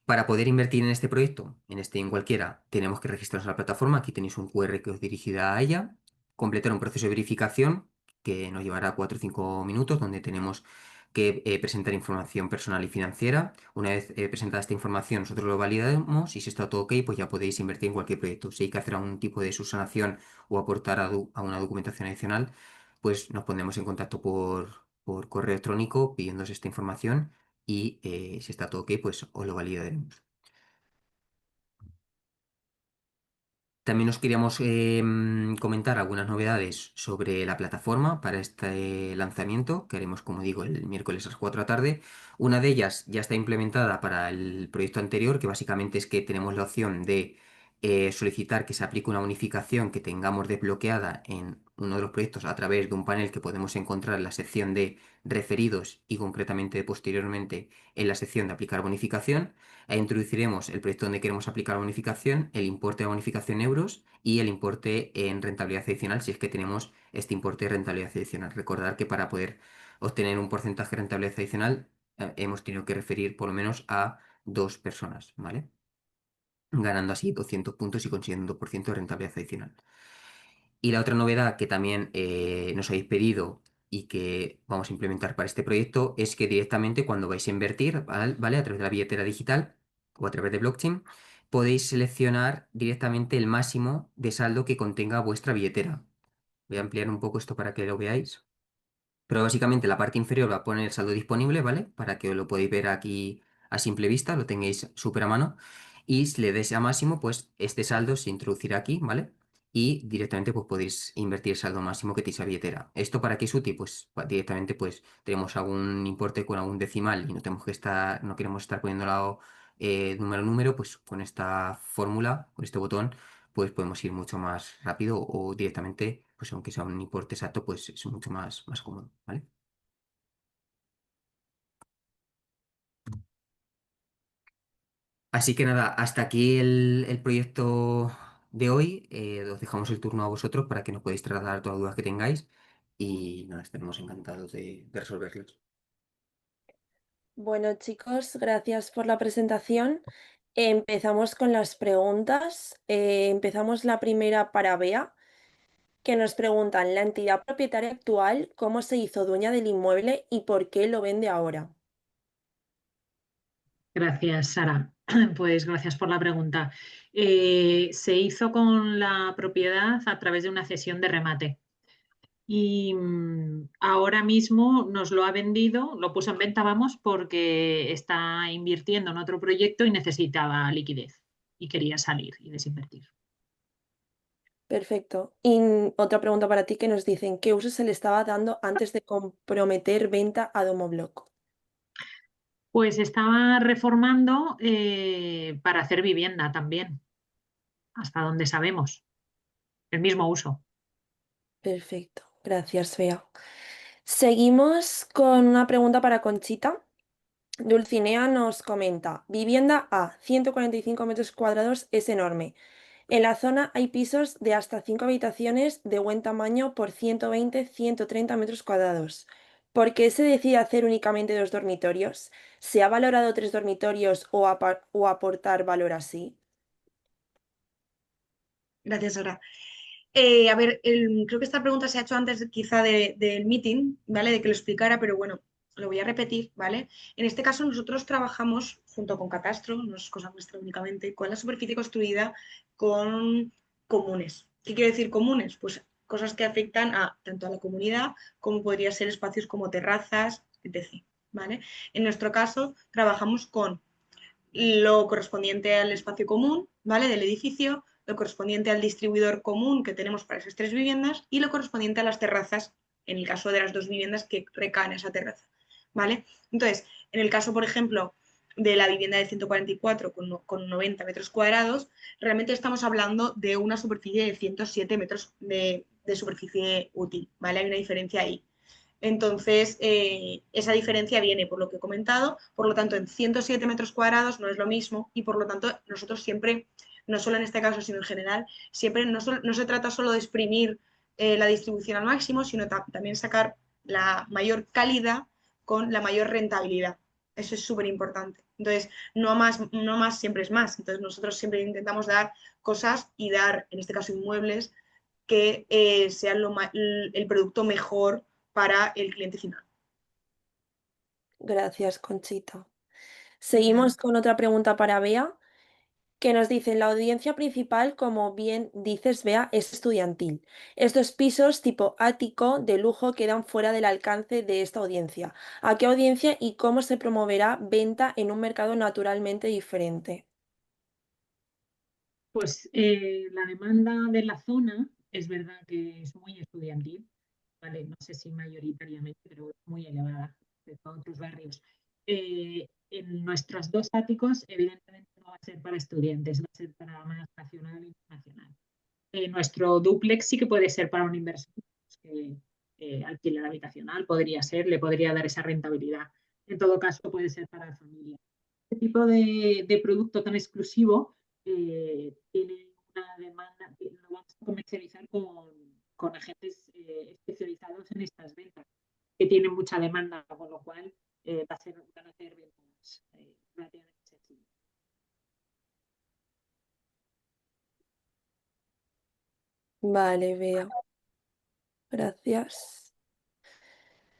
[SPEAKER 1] Para poder invertir en este proyecto, en cualquiera, tenemos que registrarnos en la plataforma. Aquí tenéis un QR que os dirigirá a ella. Completar un proceso de verificación que nos llevará 4 o 5 minutos, donde tenemos que presentar información personal y financiera. Una vez presentada esta información, nosotros lo validamos y si está todo ok, pues ya podéis invertir en cualquier proyecto. Si hay que hacer algún tipo de subsanación o aportar a una documentación adicional, pues nos pondremos en contacto por correo electrónico pidiéndose esta información y si está todo ok, pues os lo validaremos. También os queríamos comentar algunas novedades sobre la plataforma para este lanzamiento, que haremos, como digo, el miércoles a las 4 de la tarde. Una de ellas ya está implementada para el proyecto anterior, que básicamente es que tenemos la opción de solicitar que se aplique una bonificación que tengamos desbloqueada en uno de los proyectos a través de un panel que podemos encontrar en la sección de referidos y concretamente posteriormente en la sección de aplicar bonificación. E introduciremos el proyecto donde queremos aplicar la bonificación, el importe de bonificación en euros y el importe en rentabilidad adicional si es que tenemos este importe de rentabilidad adicional. Recordar que para poder obtener un porcentaje de rentabilidad adicional hemos tenido que referir por lo menos a 2 personas, ¿vale? Ganando así 200 puntos y consiguiendo un 2% de rentabilidad adicional. Y la otra novedad que también nos habéis pedido y que vamos a implementar para este proyecto es que directamente cuando vais a invertir, ¿vale? A través de la billetera digital o a través de blockchain, podéis seleccionar directamente el máximo de saldo que contenga vuestra billetera. Voy a ampliar un poco esto para que lo veáis. Pero básicamente la parte inferior va a poner el saldo disponible, ¿vale? Para que os lo podáis ver aquí a simple vista, lo tengáis súper a mano. Y si le des a máximo, pues este saldo se introducirá aquí, ¿vale? Y directamente pues podéis invertir el saldo máximo que tenéis a billetera. ¿Esto para qué es útil? Pues directamente pues tenemos algún importe con algún decimal y no tenemos que estar, no queremos estar poniéndolo número a número, pues con esta fórmula, con este botón, pues podemos ir mucho más rápido o directamente, pues aunque sea un importe exacto, pues es mucho más cómodo, ¿vale? Así que nada, hasta aquí el proyecto de hoy. Os dejamos el turno a vosotros para que nos podáis trasladar todas las dudas que tengáis y nada, estaremos encantados de resolverlas.
[SPEAKER 4] Bueno, chicos, gracias por la presentación. Empezamos con las preguntas. Empezamos la primera para Bea, que nos preguntan, la entidad propietaria actual, ¿cómo se hizo dueña del inmueble y por qué lo vende ahora?
[SPEAKER 2] Gracias, Sara. Pues gracias por la pregunta. Se hizo con la propiedad a través de una cesión de remate y ahora mismo nos lo ha vendido, lo puso en venta, vamos, porque está invirtiendo en otro proyecto y necesitaba liquidez y quería salir y desinvertir.
[SPEAKER 4] Perfecto. Y otra pregunta para ti que nos dicen, ¿qué uso se le estaba dando antes de comprometer venta a Domobloc?
[SPEAKER 2] Pues estaba reformando para hacer vivienda también, hasta donde sabemos, el mismo uso.
[SPEAKER 4] Perfecto. Gracias, Bea. Seguimos con una pregunta para Conchita. Dulcinea nos comenta, vivienda A, 145 metros cuadrados, es enorme. En la zona hay pisos de hasta 5 habitaciones de buen tamaño por 120-130 metros cuadrados. ¿Por qué se decide hacer únicamente 2 dormitorios? ¿Se ha valorado 3 dormitorios o aportar valor así?
[SPEAKER 3] Gracias, Sara. A ver, creo que esta pregunta se ha hecho antes quizá del meeting, ¿vale? De que lo explicara, pero bueno, lo voy a repetir, ¿vale? En este caso nosotros trabajamos junto con Catastro, no es cosa nuestra únicamente, con la superficie construida con comunes. ¿Qué quiere decir comunes? Pues cosas que afectan a tanto a la comunidad como podría ser espacios como terrazas, etc. ¿Vale? En nuestro caso trabajamos con lo correspondiente al espacio común, ¿vale? Del edificio, lo correspondiente al distribuidor común que tenemos para esas 3 viviendas y lo correspondiente a las terrazas, en el caso de las 2 viviendas que recaen en esa terraza, ¿vale? Entonces, en el caso, por ejemplo, de la vivienda de 144 con 90 metros cuadrados, realmente estamos hablando de una superficie de 107 metros de de superficie útil, ¿vale? Hay una diferencia ahí. Entonces, esa diferencia viene por lo que he comentado, por lo tanto, en 107 metros cuadrados no es lo mismo y por lo tanto nosotros siempre, no solo en este caso, sino en general, siempre no se trata solo de exprimir la distribución al máximo, sino también sacar la mayor calidad con la mayor rentabilidad. Eso es súper importante. Entonces, no más siempre es más. Entonces, nosotros siempre intentamos dar cosas y dar, en este caso, inmuebles que sean el producto mejor para el cliente final.
[SPEAKER 4] Gracias, Conchita. Seguimos con otra pregunta para Bea, que nos dice, la audiencia principal, como bien dices, Bea, es estudiantil. Estos pisos tipo ático de lujo quedan fuera del alcance de esta audiencia. ¿A qué audiencia y cómo se promoverá venta en un mercado naturalmente diferente?
[SPEAKER 2] Pues la demanda de la zona es verdad que es muy estudiantil, ¿vale? No sé si mayoritariamente, pero es muy elevada de todos otros barrios. En nuestros dos áticos, evidentemente, no va a ser para estudiantes, va a ser para más nacional e internacional. Nuestro dúplex sí que puede ser para un inversor que alquiler habitacional, podría ser, le podría dar esa rentabilidad. En todo caso, puede ser para la familia. Este tipo de producto tan exclusivo tiene una demanda, lo vamos a comercializar con agentes especializados en estas ventas, que tienen mucha demanda, con lo cual van a ser ventas relativamente sencillas.
[SPEAKER 4] Vale, Bea. Gracias.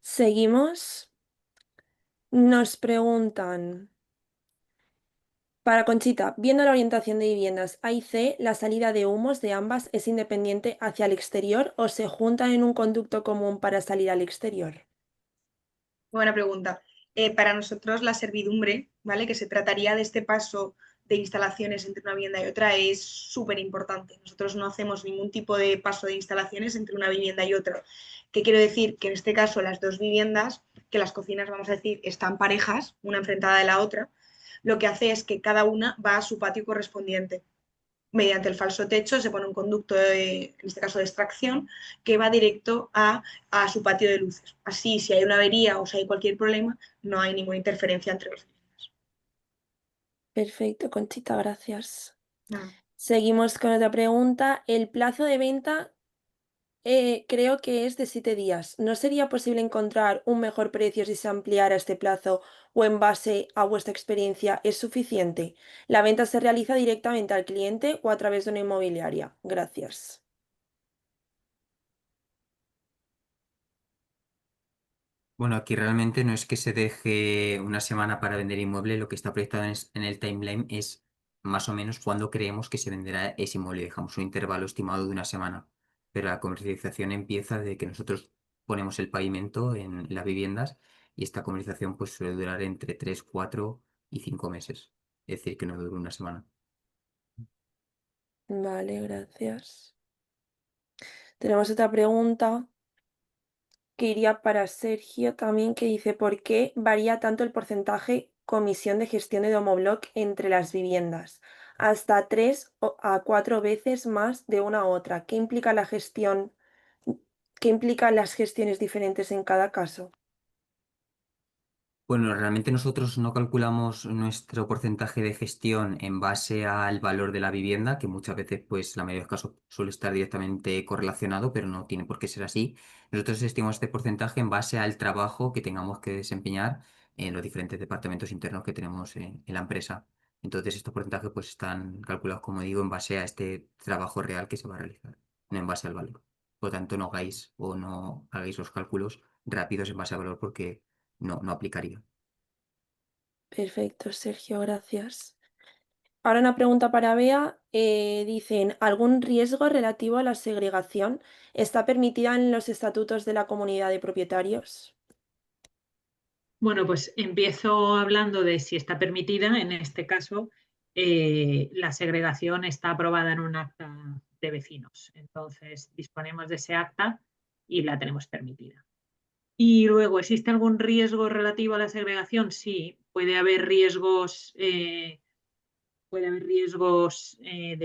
[SPEAKER 4] Seguimos. Nos preguntan, para Conchita, viendo la orientación de viviendas A y C, ¿la salida de humos de ambas es independiente hacia el exterior o se juntan en un conducto común para salir al exterior?
[SPEAKER 3] Buena pregunta. Para nosotros la servidumbre, ¿vale? Que se trataría de este paso de instalaciones entre una vivienda y otra, es súper importante. Nosotros no hacemos ningún tipo de paso de instalaciones entre una vivienda y otra. ¿Qué quiero decir? Que en este caso las dos viviendas, que las cocinas, vamos a decir, están parejas, una enfrentada de la otra, lo que hace es que cada una va a su patio correspondiente. Mediante el falso techo se pone un conducto, en este caso de extracción, que va directo a su patio de luces. Así, si hay una avería o si hay cualquier problema, no hay ninguna interferencia entre los vecinos.
[SPEAKER 4] Perfecto, Conchita, gracias.
[SPEAKER 3] Nada.
[SPEAKER 4] Seguimos con otra pregunta. El plazo de venta creo que es de 7 días. ¿No sería posible encontrar un mejor precio si se ampliara este plazo o en base a vuestra experiencia es suficiente? ¿La venta se realiza directamente al cliente o a través de una inmobiliaria? Gracias.
[SPEAKER 1] Bueno, aquí realmente no es que se deje una semana para vender inmueble, lo que está proyectado en el timeline es más o menos cuándo creemos que se venderá ese inmueble. Dejamos un intervalo estimado de una semana, pero la comercialización empieza de que nosotros ponemos el pavimento en las viviendas y esta comercialización pues suele durar entre 3, 4 y 5 meses. Es decir, que no dura una semana.
[SPEAKER 4] Vale, gracias. Tenemos otra pregunta que iría para Sergio también, que dice, ¿por qué varía tanto el porcentaje comisión de gestión de Domobloc entre las viviendas? Hasta 3 a 4 veces más de una a otra. ¿Qué implica la gestión? ¿Qué implican las gestiones diferentes en cada caso?
[SPEAKER 1] Bueno, realmente nosotros no calculamos nuestro porcentaje de gestión en base al valor de la vivienda, que muchas veces, pues, la mayoría de los casos suele estar directamente correlacionado, pero no tiene por qué ser así. Nosotros estimamos este porcentaje en base al trabajo que tengamos que desempeñar en los diferentes departamentos internos que tenemos en la empresa. Entonces, estos porcentajes, pues, están calculados, como digo, en base a este trabajo real que se va a realizar, no en base al valor. Por lo tanto, no hagáis o no hagáis los cálculos rápidos en base al valor porque no aplicaría.
[SPEAKER 4] Perfecto, Sergio, gracias. Ahora una pregunta para Bea. Dicen, ¿algún riesgo relativo a la segregación está permitida en los estatutos de la comunidad de propietarios?
[SPEAKER 2] Bueno, pues empiezo hablando de si está permitida. En este caso, la segregación está aprobada en un acta de vecinos. Entonces, disponemos de ese acta y la tenemos permitida. Y luego, ¿existe algún riesgo relativo a la segregación? Sí, puede haber riesgos, de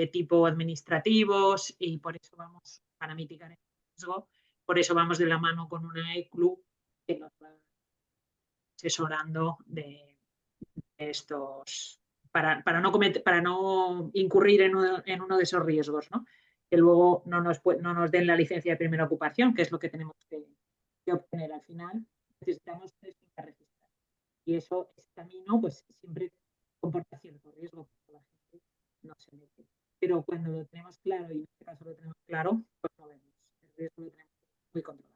[SPEAKER 2] tipo administrativos y por eso vamos para mitigar riesgo. Por eso vamos de la mano con una ECLU que nos va asesorando de estos, para no incurrir en uno de esos riesgos, ¿no? Que luego no nos den la licencia de primera ocupación, que es lo que tenemos que obtener al final. Necesitamos 3 fincas registradas. Y eso, ese camino, pues siempre comporta cierto riesgo, porque la gente no se mete. Pero cuando lo tenemos claro, y en este caso lo tenemos claro, pues no vemos. El riesgo lo tenemos muy controlado.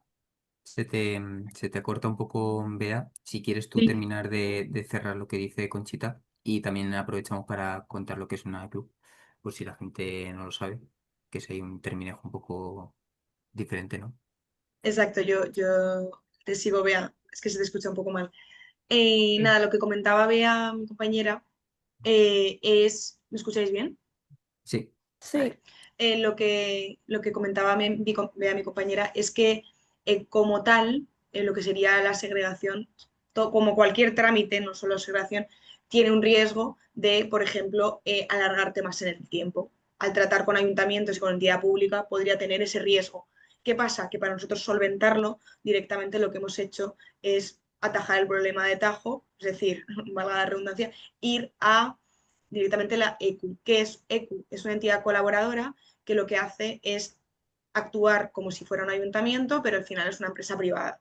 [SPEAKER 1] Se te acorta un poco, Bea. Si quieres tú
[SPEAKER 2] Sí.
[SPEAKER 1] terminar de cerrar lo que dice Conchita y también aprovechamos para contar lo que es una club, por si la gente no lo sabe, que es ahí un terminejo un poco diferente, ¿no?
[SPEAKER 3] Exacto, yo te sigo, Bea, es que se te escucha un poco mal.
[SPEAKER 1] Sí.
[SPEAKER 3] Nada, lo que comentaba Bea, mi compañera, es... ¿Me escucháis bien?
[SPEAKER 1] Sí,
[SPEAKER 4] Sí,
[SPEAKER 3] Vale. Lo que comentaba Bea, mi compañera, es que como tal, lo que sería la segregación, como cualquier trámite, no solo segregación, tiene un riesgo de, por ejemplo, alargarte más en el tiempo. Al tratar con ayuntamientos y con entidad pública, podría tener ese riesgo. ¿Qué pasa? Que para nosotros solventarlo, directamente lo que hemos hecho es atajar el problema de tajo, es decir, valga la redundancia, ir a directamente la ECU. ¿Qué es ECU? Es una entidad colaboradora que lo que hace es actuar como si fuera un ayuntamiento, pero al final es una empresa privada.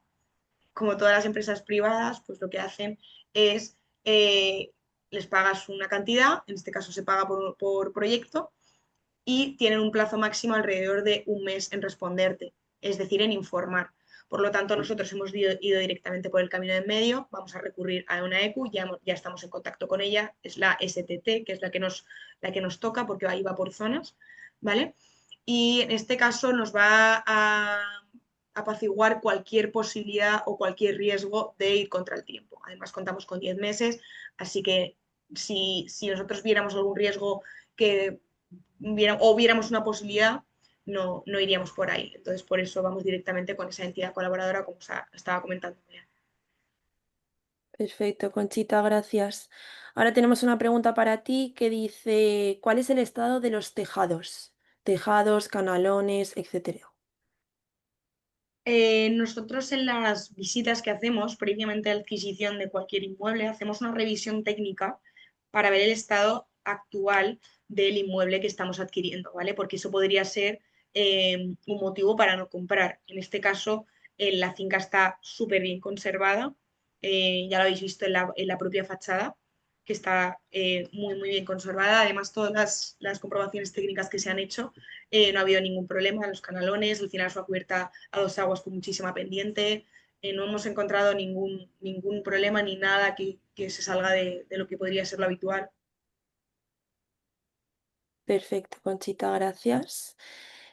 [SPEAKER 3] Como todas las empresas privadas, pues lo que hacen es les pagas una cantidad, en este caso se paga por proyecto, y tienen un plazo máximo alrededor de un mes en responderte, es decir, en informar. Por lo tanto, nosotros hemos ido directamente por el camino de en medio, vamos a recurrir a una ECU, ya estamos en contacto con ella, es la STT, que es la que nos toca, porque ahí va por zonas, ¿vale? Y en este caso nos va a apaciguar cualquier posibilidad o cualquier riesgo de ir contra el tiempo. Además, contamos con 10 meses, así que si nosotros viéramos algún riesgo que viéramos una posibilidad, no iríamos por ahí. Entonces, por eso vamos directamente con esa entidad colaboradora, como estaba comentando.
[SPEAKER 4] perfecto, Conchita, gracias. Ahora tenemos una pregunta para ti que dice, ¿cuál es el estado de los tejados? Tejados, canalones, etcétera.
[SPEAKER 3] Nosotros en las visitas que hacemos previamente a la adquisición de cualquier inmueble, hacemos una revisión técnica para ver el estado actual del inmueble que estamos adquiriendo, ¿vale? Porque eso podría ser un motivo para no comprar. En este caso, la finca está súper bien conservada, ya lo habéis visto en la propia fachada, que está muy bien conservada. Además, todas las comprobaciones técnicas que se han hecho, no ha habido ningún problema en los canalones, al final es una cubierta a 2 aguas con muchísima pendiente, no hemos encontrado ningún problema ni nada que se salga de lo que podría ser lo habitual.
[SPEAKER 4] Perfecto, Conchita, gracias.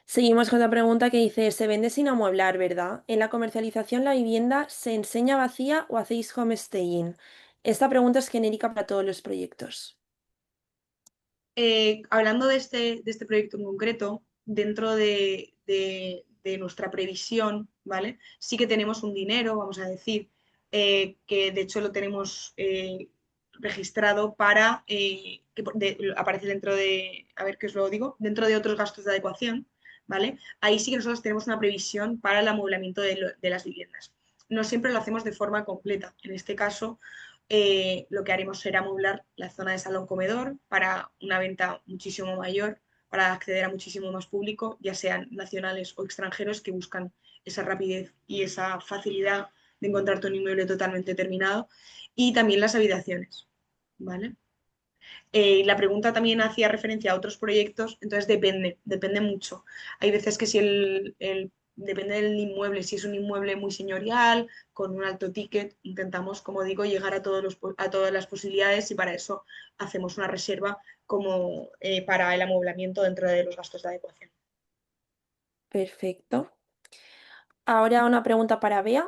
[SPEAKER 4] Seguimos con otra pregunta que dice, se vende sin amueblar, ¿verdad? En la comercialización la vivienda se enseña vacía o hacéis homestaying. Esta pregunta es genérica para todos los proyectos.
[SPEAKER 3] Hablando de este proyecto en concreto, dentro de nuestra previsión, ¿vale? Sí que tenemos un dinero, vamos a decir, que de hecho lo tenemos registrado para, aparece dentro de, a ver qué os lo digo, dentro de otros gastos de adecuación, ¿vale? Ahí sí que nosotros tenemos una previsión para el amueblamiento de las viviendas. No siempre lo hacemos de forma completa. En este caso, lo que haremos será amoblar la zona de salón-comedor para una venta muchísimo mayor, para acceder a muchísimo más público, ya sean nacionales o extranjeros que buscan esa rapidez y esa facilidad de encontrarte un inmueble totalmente terminado, y también las habitaciones, ¿vale? La pregunta también hacía referencia a otros proyectos, entonces depende mucho. Hay veces que si depende del inmueble, si es un inmueble muy señorial, con un alto ticket, intentamos, como digo, llegar a todas las posibilidades, y para eso hacemos una reserva como para el amueblamiento dentro de los gastos de adecuación.
[SPEAKER 4] Perfecto. Ahora una pregunta para Bea.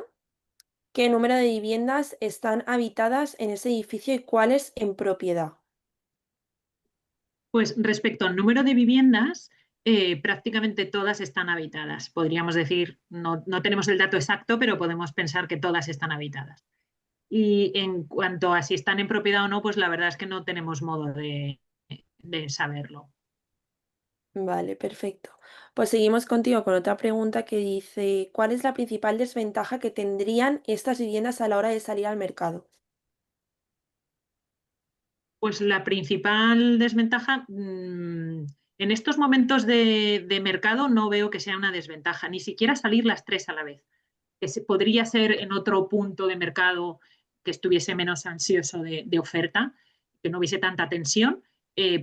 [SPEAKER 4] ¿Qué número de viviendas están habitadas en ese edificio y cuáles en propiedad?
[SPEAKER 2] Pues respecto al número de viviendas, prácticamente todas están habitadas. Podríamos decir, no tenemos el dato exacto, pero podemos pensar que todas están habitadas. Y en cuanto a si están en propiedad o no, pues la verdad es que no tenemos modo de saberlo.
[SPEAKER 4] Vale, perfecto. Pues seguimos contigo con otra pregunta que dice, ¿cuál es la principal desventaja que tendrían estas viviendas a la hora de salir al mercado?
[SPEAKER 2] Pues la principal desventaja, en estos momentos de mercado no veo que sea una desventaja, ni siquiera salir las tres a la vez. Podría ser en otro punto de mercado que estuviese menos ansioso de oferta, que no hubiese tanta tensión,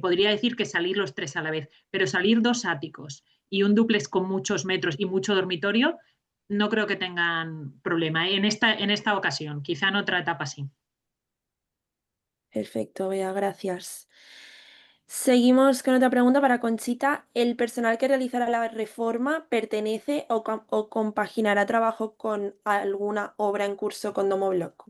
[SPEAKER 2] podría decir que salir los tres a la vez, pero salir dos áticos y un dúplex con muchos metros y mucho dormitorio, no creo que tengan problema en esta ocasión, quizá en otra etapa sí.
[SPEAKER 4] Perfecto, Bea, gracias. Seguimos con otra pregunta para Conchita. ¿El personal que realizará la reforma pertenece o compaginará trabajo con alguna obra en curso con Domobloc?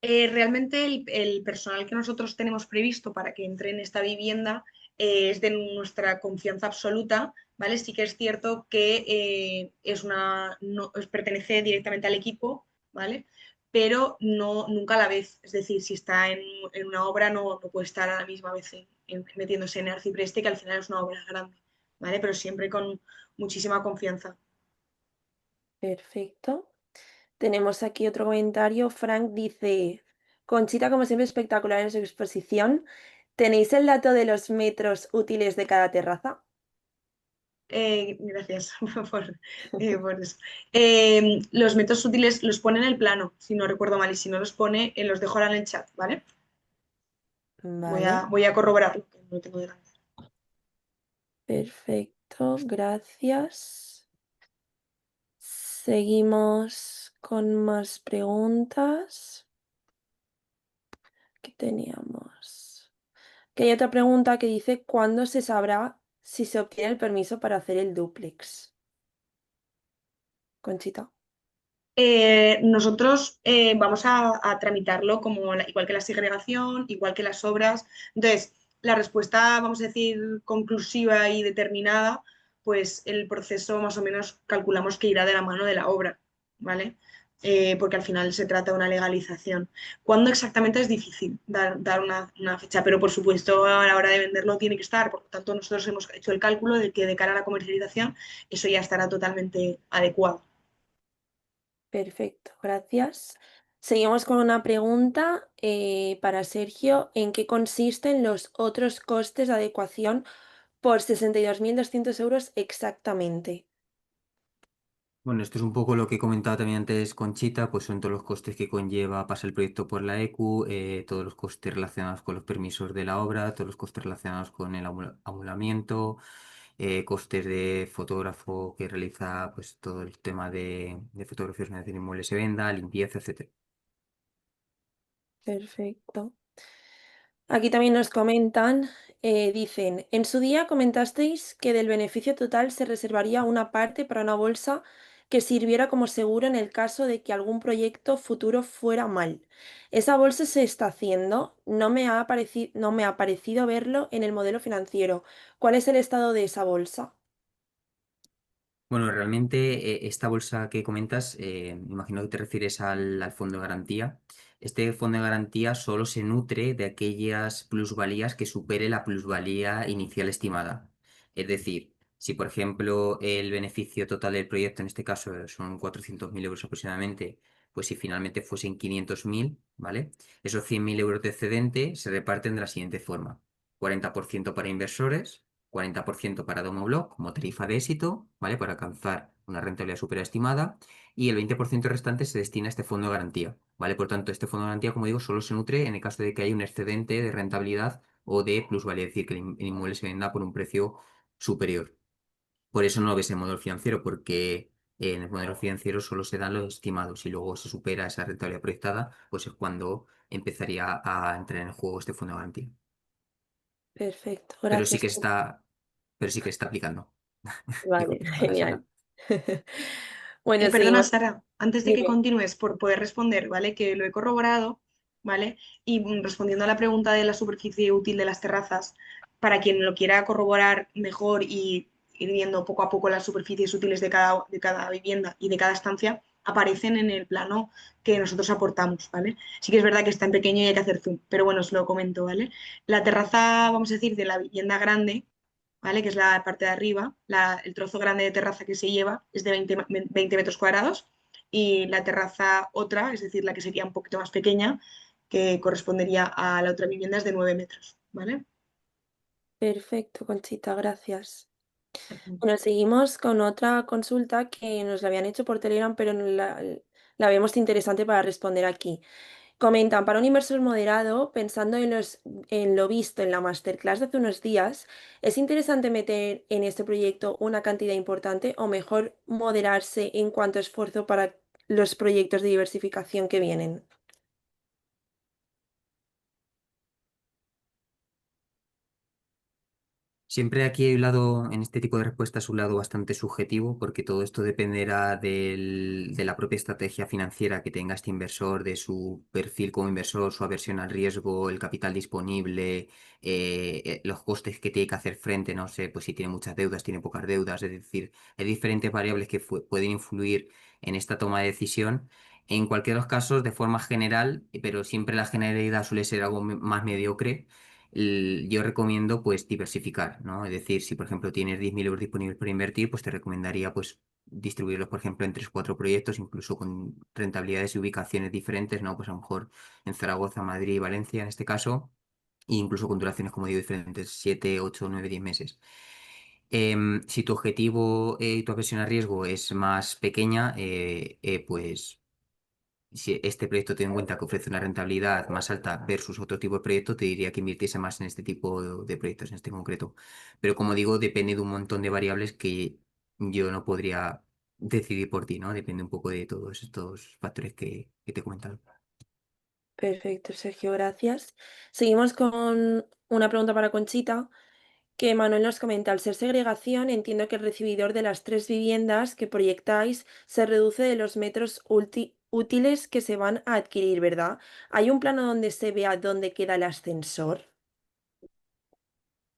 [SPEAKER 3] Realmente el personal que nosotros tenemos previsto para que entre en esta vivienda es de nuestra confianza absoluta, ¿vale? Sí que es cierto que pertenece directamente al equipo, ¿vale? Pero no, nunca a la vez. Es decir, si está en una obra no puede estar a la misma vez metiéndose en el arcipreste, que al final es una obra grande, ¿vale? Pero siempre con muchísima confianza.
[SPEAKER 4] Perfecto. Tenemos aquí otro comentario. Frank dice, Conchita, como siempre, espectacular en su exposición. ¿Tenéis el dato de los metros útiles de cada terraza?
[SPEAKER 3] Gracias por eso. Los métodos útiles los pone en el plano, si no recuerdo mal, y si no los pone, los dejo ahora en el chat, ¿vale?
[SPEAKER 4] Vale,
[SPEAKER 3] Voy a corroborarlo, que no lo tengo delante.
[SPEAKER 4] perfecto, gracias. Seguimos con más preguntas. ¿Qué teníamos? Que hay otra pregunta que dice, ¿cuándo se sabrá si se obtiene el permiso para hacer el dúplex? Conchita.
[SPEAKER 3] Nosotros vamos a tramitarlo como igual que la segregación, igual que las obras. Entonces, la respuesta, vamos a decir, conclusiva y determinada, pues el proceso más o menos calculamos que irá de la mano de la obra, ¿vale? Porque al final se trata de una legalización. ¿Cuándo exactamente es difícil dar una fecha? Pero por supuesto a la hora de venderlo tiene que estar. Por lo tanto, nosotros hemos hecho el cálculo de que de cara a la comercialización eso ya estará totalmente adecuado.
[SPEAKER 4] Perfecto, gracias. Seguimos con una pregunta para Sergio. ¿En qué consisten los otros costes de adecuación por 62.200 euros exactamente?
[SPEAKER 1] Bueno, esto es un poco lo que he comentado también antes Conchita, pues son todos los costes que conlleva pasar el proyecto por la ECU, todos los costes relacionados con los permisos de la obra, todos los costes relacionados con el amolamiento, costes de fotógrafo que realiza pues todo el tema de fotografías una vez el inmueble se venda, limpieza, etcétera.
[SPEAKER 4] Perfecto. Aquí también nos comentan, dicen, en su día comentasteis que del beneficio total se reservaría una parte para una bolsa que sirviera como seguro en el caso de que algún proyecto futuro fuera mal. Esa bolsa se está haciendo, no me ha parecido verlo en el modelo financiero. ¿Cuál es el estado de esa bolsa?
[SPEAKER 1] Bueno, realmente esta bolsa que comentas, me imagino que te refieres al fondo de garantía. Este fondo de garantía solo se nutre de aquellas plusvalías que supere la plusvalía inicial estimada. Es decir, si por ejemplo el beneficio total del proyecto, en este caso son 400.000 euros aproximadamente, pues si finalmente fuesen 500.000, ¿vale? Esos 100.000 euros de excedente se reparten de la siguiente forma. 40% para inversores, 40% para Domobloc como tarifa de éxito, ¿vale? Para alcanzar una rentabilidad superestimada y el 20% restante se destina a este fondo de garantía, ¿vale? Por tanto, este fondo de garantía, como digo, solo se nutre en el caso de que haya un excedente de rentabilidad o de plusvalía, es decir, que el inmueble se venda por un precio superior. Por eso no lo ves en modelo financiero, porque en el modelo financiero solo se dan los estimados y luego se supera esa rentabilidad proyectada, pues es cuando empezaría a entrar en el juego este fondo de garantía.
[SPEAKER 4] Perfecto,
[SPEAKER 1] Pero sí
[SPEAKER 4] gracias.
[SPEAKER 1] que está, pero sí que está aplicando.
[SPEAKER 4] Vale,
[SPEAKER 1] Disculpa,
[SPEAKER 4] genial.
[SPEAKER 1] Sara.
[SPEAKER 4] Bueno,
[SPEAKER 3] Perdona,
[SPEAKER 4] seguimos.
[SPEAKER 3] Sara, antes de que
[SPEAKER 4] Dime.
[SPEAKER 3] continúes, por poder responder, ¿vale? Que lo he corroborado, ¿vale? Y respondiendo a la pregunta de la superficie útil de las terrazas, para quien lo quiera corroborar mejor y ir viendo poco a poco las superficies útiles de cada vivienda y de cada estancia, aparecen en el plano que nosotros aportamos, ¿vale? Sí que es verdad que está en pequeño y hay que hacer zoom, pero bueno, os lo comento, ¿vale? La terraza, vamos a decir, de la vivienda grande, ¿vale? Que es la parte de arriba, el trozo grande de terraza que se lleva es de 20 metros cuadrados y la terraza otra, es decir, la que sería un poquito más pequeña, que correspondería a la otra vivienda, es de 9 metros, ¿vale?
[SPEAKER 4] Perfecto, Conchita, gracias. Bueno, seguimos con otra consulta que nos la habían hecho por Telegram, pero la vemos interesante para responder aquí. Comentan, para un inversor moderado, pensando en lo visto en la masterclass de hace unos días, ¿es interesante meter en este proyecto una cantidad importante o mejor moderarse en cuanto a esfuerzo para los proyectos de diversificación que vienen?
[SPEAKER 1] Siempre aquí hay un lado, en este tipo de respuestas, un lado bastante subjetivo, porque todo esto dependerá de la propia estrategia financiera que tenga este inversor, de su perfil como inversor, su aversión al riesgo, el capital disponible, los costes que tiene que hacer frente, no sé, pues si tiene muchas deudas, tiene pocas deudas, es decir, hay diferentes variables que pueden influir en esta toma de decisión. En cualquier de los casos, de forma general, pero siempre la generalidad suele ser algo más mediocre. Yo recomiendo pues diversificar, ¿no? Es decir, si por ejemplo tienes 10.000 euros disponibles para invertir, pues te recomendaría pues distribuirlos, por ejemplo, en 3 4 proyectos, incluso con rentabilidades y ubicaciones diferentes, ¿no? Pues a lo mejor en Zaragoza, Madrid y Valencia en este caso, e incluso con duraciones, como digo, diferentes, 7 8 9 10 meses. Si tu objetivo y tu aversión a riesgo es más pequeña, pues si este proyecto tiene en cuenta que ofrece una rentabilidad más alta versus otro tipo de proyecto, te diría que invirtiese más en este tipo de proyectos, en este concreto. Pero como digo, depende de un montón de variables que yo no podría decidir por ti, ¿no? Depende un poco de todos estos factores que te he comentado.
[SPEAKER 4] Perfecto, Sergio, gracias. Seguimos con una pregunta para Conchita, que Manuel nos comenta, al ser segregación, entiendo que el recibidor de las 3 viviendas que proyectáis se reduce de los metros útiles que se van a adquirir, ¿verdad? ¿Hay un plano donde se vea dónde queda el ascensor?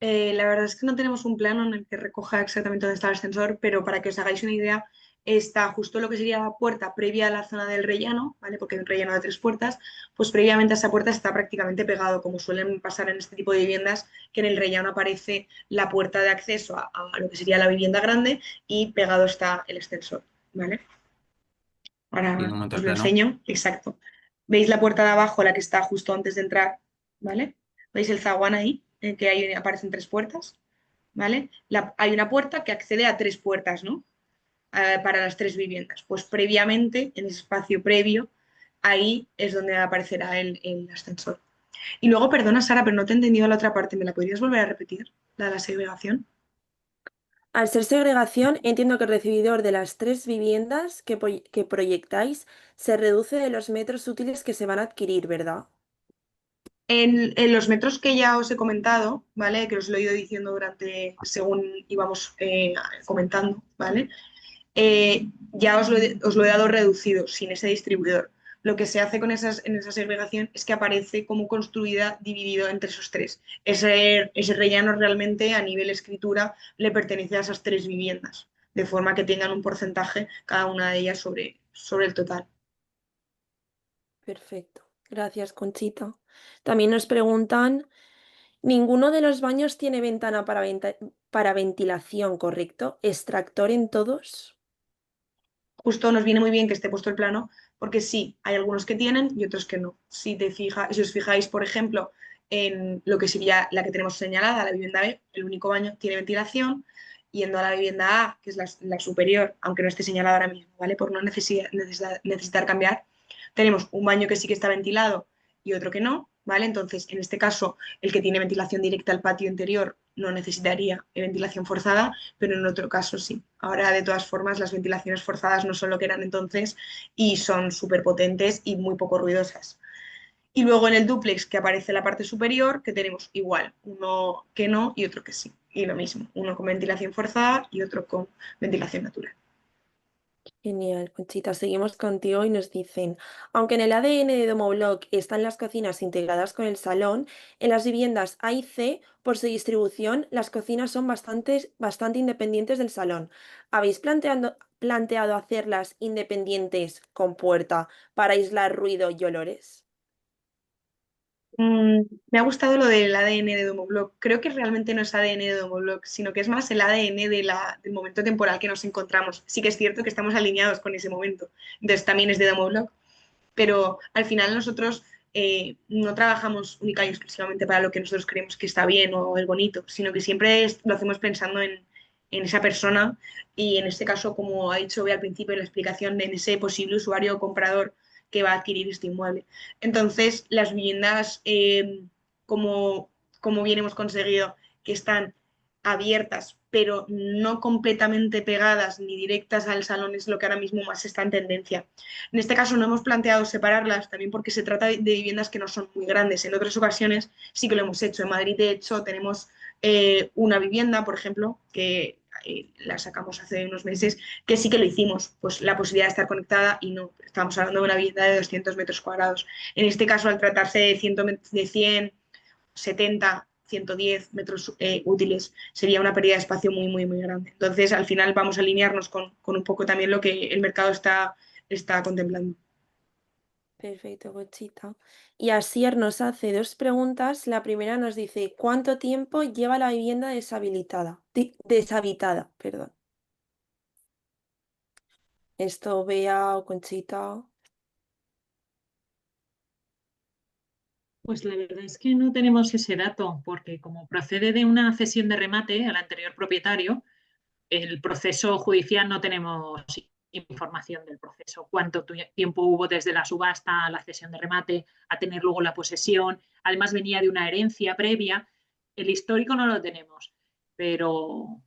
[SPEAKER 3] La verdad es que no tenemos un plano en el que recoja exactamente dónde está el ascensor, pero para que os hagáis una idea, está justo lo que sería la puerta previa a la zona del rellano, ¿vale? Porque hay un rellano de 3 puertas, pues previamente a esa puerta está prácticamente pegado, como suelen pasar en este tipo de viviendas, que en el rellano aparece la puerta de acceso a lo que sería la vivienda grande y pegado está el ascensor, ¿vale?
[SPEAKER 1] Y
[SPEAKER 3] Ahora
[SPEAKER 1] un momento
[SPEAKER 3] os
[SPEAKER 1] al
[SPEAKER 3] lo
[SPEAKER 1] plano.
[SPEAKER 3] enseño, exacto. ¿Veis la puerta de abajo, la que está justo antes de entrar? ¿Vale? ¿Veis el zaguán ahí? Que ahí aparecen 3 puertas. ¿Vale? Hay una puerta que accede a 3 puertas, ¿no? Para las 3 viviendas. Pues previamente, en ese espacio previo, ahí es donde aparecerá el ascensor. Y luego, perdona, Sara, pero no te he entendido la otra parte. ¿Me la podrías volver a repetir? La de la segregación.
[SPEAKER 4] Al ser segregación, entiendo que el recibidor de las 3 viviendas que proyectáis se reduce de los metros útiles que se van a adquirir, ¿verdad?
[SPEAKER 3] En los metros que ya os he comentado, ¿vale? Que os lo he ido diciendo según íbamos comentando, ¿vale? Ya os lo he dado reducido, sin ese distribuidor. Lo que se hace en esa segregación es que aparece como construida dividido entre esos tres. Ese rellano realmente a nivel escritura le pertenece a esas 3 viviendas, de forma que tengan un porcentaje cada una de ellas sobre el total.
[SPEAKER 4] Perfecto. Gracias, Conchita. También nos preguntan, ninguno de los baños tiene ventana para ventilación, ¿correcto? ¿Extractor en todos?
[SPEAKER 3] Justo nos viene muy bien que esté puesto el plano, porque sí, hay algunos que tienen y otros que no. Si os fijáis, por ejemplo, en lo que sería la que tenemos señalada, la vivienda B, el único baño tiene ventilación, yendo a la vivienda A, que es la superior, aunque no esté señalada ahora mismo, ¿vale? Por no necesitar cambiar, tenemos un baño que sí que está ventilado y otro que no, ¿vale? Entonces, en este caso, el que tiene ventilación directa al patio interior no necesitaría ventilación forzada, pero en otro caso sí. Ahora, de todas formas, las ventilaciones forzadas no son lo que eran entonces y son súper potentes y muy poco ruidosas. Y luego en el dúplex que aparece en la parte superior, que tenemos igual, uno que no y otro que sí. Y lo mismo, uno con ventilación forzada y otro con ventilación natural.
[SPEAKER 4] Genial, Conchita. Seguimos contigo y nos dicen, aunque en el ADN de Domoblock están las cocinas integradas con el salón, en las viviendas A y C, por su distribución, las cocinas son bastante independientes del salón. planteado hacerlas independientes con puerta para aislar ruido y olores?
[SPEAKER 3] Me ha gustado lo del ADN de Domoblock. Creo que realmente no es ADN de Domoblock, sino que es más el ADN del momento temporal que nos encontramos. Sí que es cierto que estamos alineados con ese momento. Entonces también es de Domoblock, pero al final nosotros no trabajamos única y exclusivamente para lo que nosotros creemos que está bien o el bonito, sino que siempre lo hacemos pensando en esa persona y en este caso, como ha dicho Bea al principio en la explicación, en ese posible usuario o comprador que va a adquirir este inmueble. Entonces, las viviendas, como, como bien hemos conseguido, que están abiertas, pero no completamente pegadas ni directas al salón, es lo que ahora mismo más está en tendencia. En este caso no hemos planteado separarlas, también porque se trata de viviendas que no son muy grandes. En otras ocasiones sí que lo hemos hecho. En Madrid, de hecho, tenemos una vivienda, por ejemplo, que la sacamos hace unos meses, que sí que lo hicimos, pues la posibilidad de estar conectada y no, estamos hablando de una vivienda de 200 metros cuadrados. En este caso, al tratarse de 100, 70, 110 metros útiles, sería una pérdida de espacio muy, muy, muy grande. Entonces, al final vamos a alinearnos con un poco también lo que el mercado está contemplando.
[SPEAKER 4] Perfecto, Conchita. Y Asier nos hace dos preguntas. La primera nos dice, ¿cuánto tiempo lleva la vivienda deshabitada, perdón. Esto, Bea o Conchita.
[SPEAKER 2] Pues la verdad es que no tenemos ese dato, porque como procede de una cesión de remate al anterior propietario, el proceso judicial no tenemos información del proceso, cuánto tiempo hubo desde la subasta a la cesión de remate, a tener luego la posesión. Además venía de una herencia previa. El histórico no lo tenemos, pero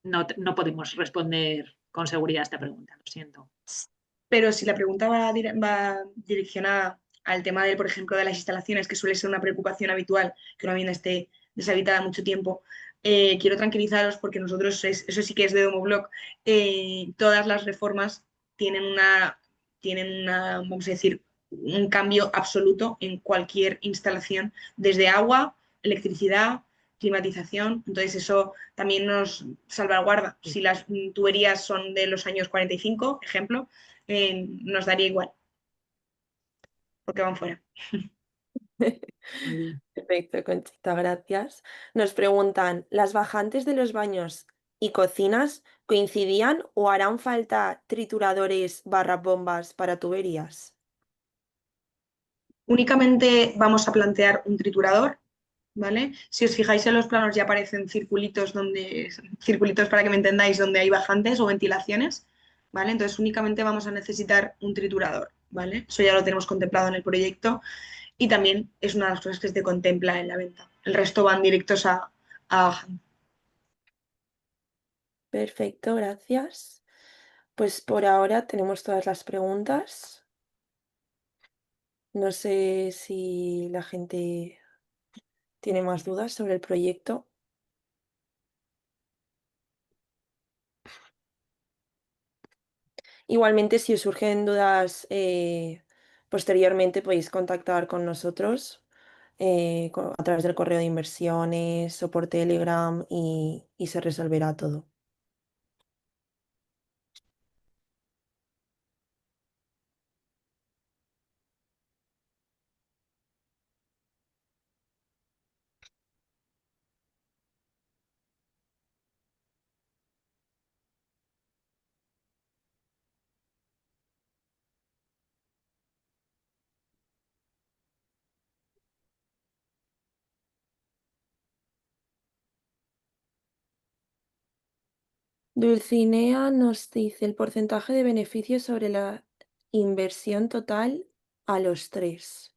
[SPEAKER 2] no podemos responder con seguridad a esta pregunta, lo siento.
[SPEAKER 3] Pero si la pregunta va direccionada al tema de, por ejemplo, de las instalaciones, que suele ser una preocupación habitual, que una vivienda esté deshabitada mucho tiempo, quiero tranquilizaros porque nosotros, eso sí que es de Domoblock, todas las reformas tienen una, vamos a decir, un cambio absoluto en cualquier instalación, desde agua, electricidad, climatización. Entonces eso también nos salvaguarda. Si las tuberías son de los años 45, ejemplo, nos daría igual, porque van fuera.
[SPEAKER 2] Muy bien.
[SPEAKER 4] Perfecto, Conchita, gracias. Nos preguntan, ¿las bajantes de los baños y cocinas coincidían o harán falta trituradores barra bombas para tuberías?
[SPEAKER 3] Únicamente vamos a plantear un triturador, ¿vale? Si os fijáis en los planos ya aparecen circulitos para que me entendáis, donde hay bajantes o ventilaciones, ¿vale? Entonces únicamente vamos a necesitar un triturador, ¿vale? Eso ya lo tenemos contemplado en el proyecto y también es una de las cosas que se contempla en la venta. El resto van directos a bajante.
[SPEAKER 4] Perfecto, gracias. Pues por ahora tenemos todas las preguntas. No sé si la gente tiene más dudas sobre el proyecto. Igualmente, si os surgen dudas posteriormente, podéis contactar con nosotros a través del correo de inversiones o por Telegram y se resolverá todo. Dulcinea nos dice el porcentaje de beneficio sobre la inversión total a los tres.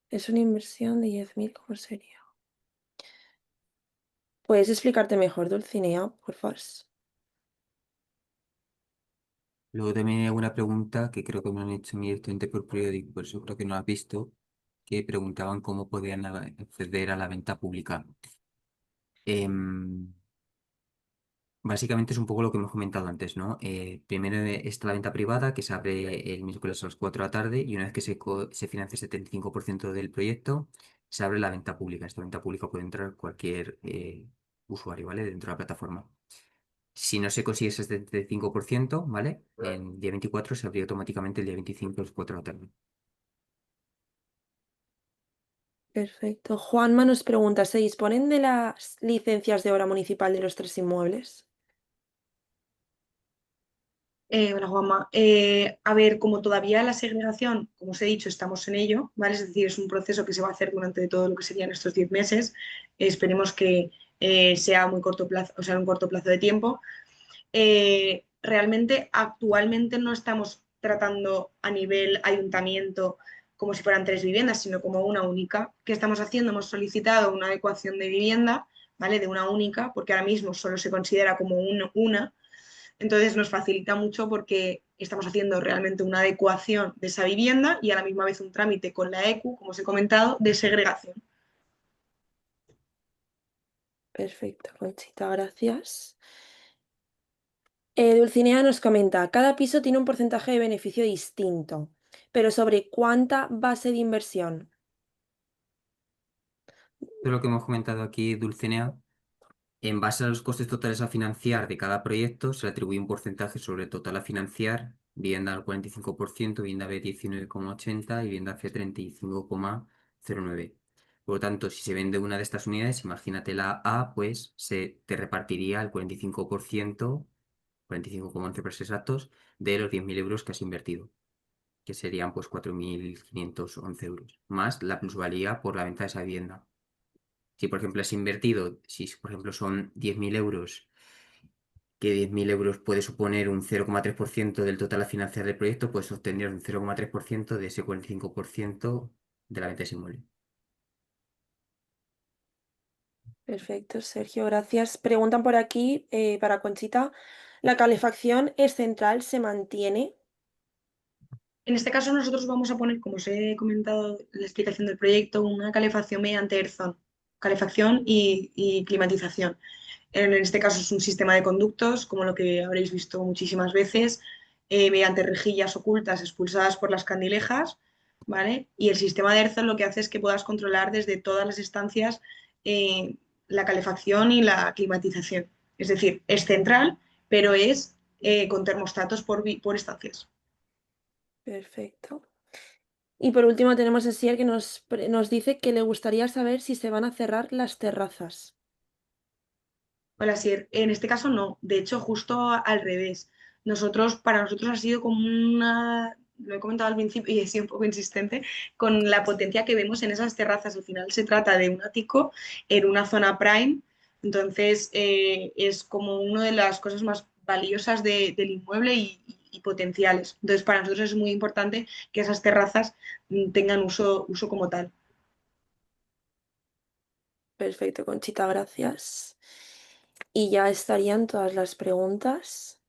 [SPEAKER 4] Es una inversión de 10.000, ¿cómo sería? ¿Puedes explicarte mejor, Dulcinea, por favor?
[SPEAKER 1] Luego también hay alguna pregunta que creo que me han hecho directamente por periódico, por eso creo que no has visto, que preguntaban cómo podían acceder a la venta pública. Em, Básicamente es un poco lo que hemos comentado antes, ¿no? Primero está la venta privada, que se abre el miércoles a las 4 de la tarde, y una vez que se financia el 75% del proyecto, se abre la venta pública. Esta venta pública puede entrar cualquier usuario, ¿vale? Dentro de la plataforma. Si no se consigue ese 75%, ¿vale? En el día 24 se abriría automáticamente el día 25 a las 4 de la tarde.
[SPEAKER 4] Perfecto. Juanma nos pregunta, ¿se disponen de las licencias de obra municipal de los 3 inmuebles?
[SPEAKER 3] Hola, Juanma. A ver, como todavía la segregación, como os he dicho, estamos en ello, ¿vale? Es decir, es un proceso que se va a hacer durante todo lo que serían estos 10 meses. Esperemos que sea muy corto plazo, o sea, un corto plazo de tiempo. Realmente, actualmente no estamos tratando a nivel ayuntamiento como si fueran 3 viviendas, sino como una única. ¿Qué estamos haciendo? Hemos solicitado una adecuación de vivienda, ¿vale? De una única, porque ahora mismo solo se considera como una. Entonces nos facilita mucho porque estamos haciendo realmente una adecuación de esa vivienda y a la misma vez un trámite con la ECU, como os he comentado, de segregación.
[SPEAKER 4] Perfecto, Conchita, gracias. Dulcinea nos comenta, cada piso tiene un porcentaje de beneficio distinto, pero ¿sobre cuánta base de inversión?
[SPEAKER 1] Esto es lo que hemos comentado aquí, Dulcinea. En base a los costes totales a financiar de cada proyecto, se le atribuye un porcentaje sobre el total a financiar, vivienda al 45%, vivienda B 19,80 y vivienda C 35,09. Por lo tanto, si se vende una de estas unidades, imagínate la A, pues se te repartiría el 45%, 45,11 para ser exactos, de los 10.000 euros que has invertido, que serían pues 4.511 euros, más la plusvalía por la venta de esa vivienda. Si, por ejemplo, has invertido, si, por ejemplo, son 10.000 euros, que 10.000 euros puede suponer un 0,3% del total a financiar del proyecto, pues obtendrías un 0,3% de ese 45% de la venta de ese inmueble.
[SPEAKER 4] Perfecto, Sergio, gracias. Preguntan por aquí, para Conchita, ¿la calefacción es central? ¿Se mantiene?
[SPEAKER 3] En este caso nosotros vamos a poner, como os he comentado en la explicación del proyecto, una calefacción mediante Erzon, calefacción y climatización. En este caso es un sistema de conductos, como lo que habréis visto muchísimas veces, mediante rejillas ocultas expulsadas por las candilejas, ¿vale? Y el sistema de Erzon lo que hace es que puedas controlar desde todas las estancias eh, la calefacción y la climatización. Es decir, es central, pero es con termostatos por estancias.
[SPEAKER 4] Perfecto. Y por último tenemos a Sier que nos dice que le gustaría saber si se van a cerrar las terrazas.
[SPEAKER 3] Hola, Sier. En este caso no, de hecho justo al revés. Para nosotros ha sido como lo he comentado al principio y he sido un poco insistente, con la potencia que vemos en esas terrazas. Al final se trata de un ático en una zona prime, entonces es como una de las cosas más valiosas del inmueble y potenciales. Entonces para nosotros es muy importante que esas terrazas tengan uso como tal.
[SPEAKER 4] Perfecto, Conchita, gracias. Y ya estarían todas las preguntas.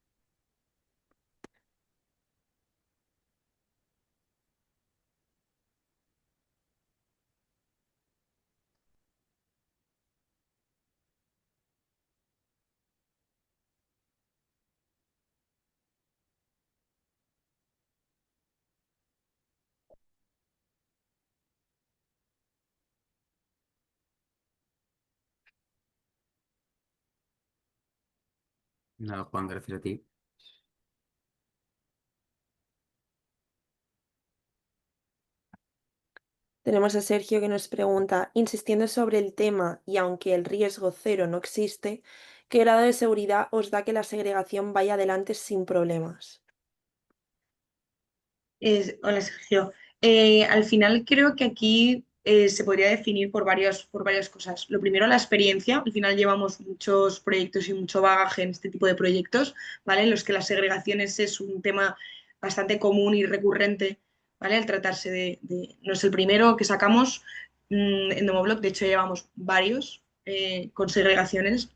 [SPEAKER 1] Nada, Juan, gracias a ti.
[SPEAKER 4] Tenemos a Sergio que nos pregunta, insistiendo sobre el tema y aunque el riesgo cero no existe, ¿qué grado de seguridad os da que la segregación vaya adelante sin problemas?
[SPEAKER 3] Hola, Sergio. Al final creo que aquí se podría definir por varias cosas. Lo primero, la experiencia. Al final llevamos muchos proyectos y mucho bagaje en este tipo de proyectos, ¿vale? En los que las segregaciones es un tema bastante común y recurrente, ¿vale? Al tratarse no es el primero que sacamos en Domoblock, de hecho llevamos varios con segregaciones.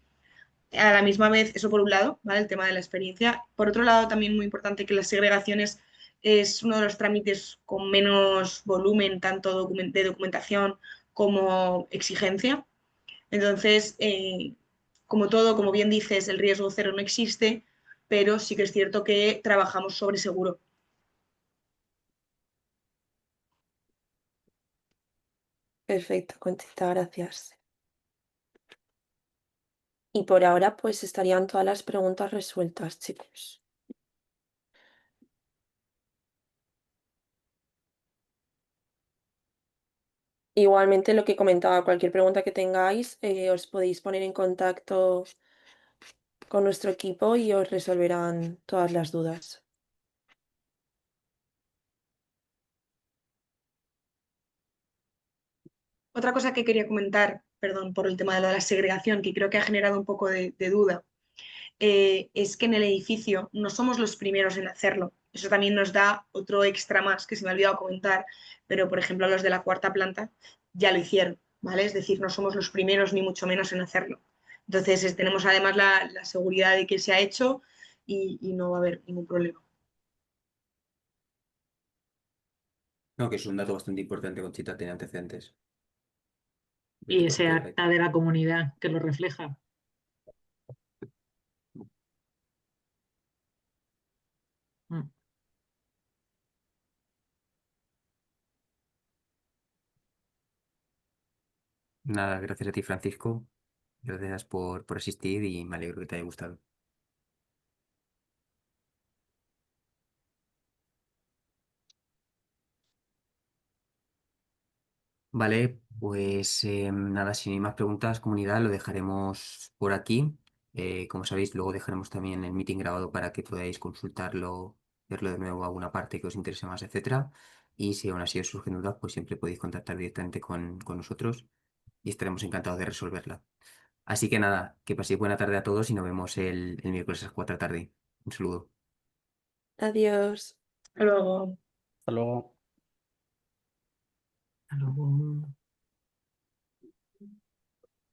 [SPEAKER 3] A la misma vez, eso por un lado, ¿vale? El tema de la experiencia. Por otro lado, también muy importante que las segregaciones es uno de los trámites con menos volumen, tanto de documentación como exigencia. Entonces, como todo, como bien dices, el riesgo cero no existe, pero sí que es cierto que trabajamos sobre seguro.
[SPEAKER 4] Perfecto, Conchita, gracias. Y por ahora, pues estarían todas las preguntas resueltas, chicos. Igualmente, lo que comentaba, cualquier pregunta que tengáis, os podéis poner en contacto con nuestro equipo y os resolverán todas las dudas.
[SPEAKER 3] Otra cosa que quería comentar, perdón, por el tema de lo de la segregación, que creo que ha generado un poco de duda, es que en el edificio no somos los primeros en hacerlo. Eso también nos da otro extra más que se me ha olvidado comentar, pero por ejemplo los de la cuarta planta ya lo hicieron, ¿vale? Es decir, no somos los primeros ni mucho menos en hacerlo. Entonces tenemos además la seguridad de que se ha hecho y no va a haber ningún problema.
[SPEAKER 1] No, que es un dato bastante importante, Conchita, tiene antecedentes.
[SPEAKER 2] Y
[SPEAKER 1] 24
[SPEAKER 2] ese
[SPEAKER 1] horas.
[SPEAKER 2] acta de la comunidad que lo refleja. Mm.
[SPEAKER 1] Nada, gracias a ti, Francisco. Gracias por asistir y me alegro que te haya gustado. Vale, pues nada, si no hay más preguntas, comunidad, lo dejaremos por aquí. Como sabéis, luego dejaremos también el meeting grabado para que podáis consultarlo, verlo de nuevo alguna parte que os interese más, etcétera. Y si aún así os surgen dudas, pues siempre podéis contactar directamente con nosotros y estaremos encantados de resolverla. Así que nada, que paséis buena tarde a todos y nos vemos el miércoles a las 4 de la tarde. Un saludo.
[SPEAKER 4] Adiós.
[SPEAKER 3] Luego.
[SPEAKER 5] Hasta luego.
[SPEAKER 2] Hasta luego.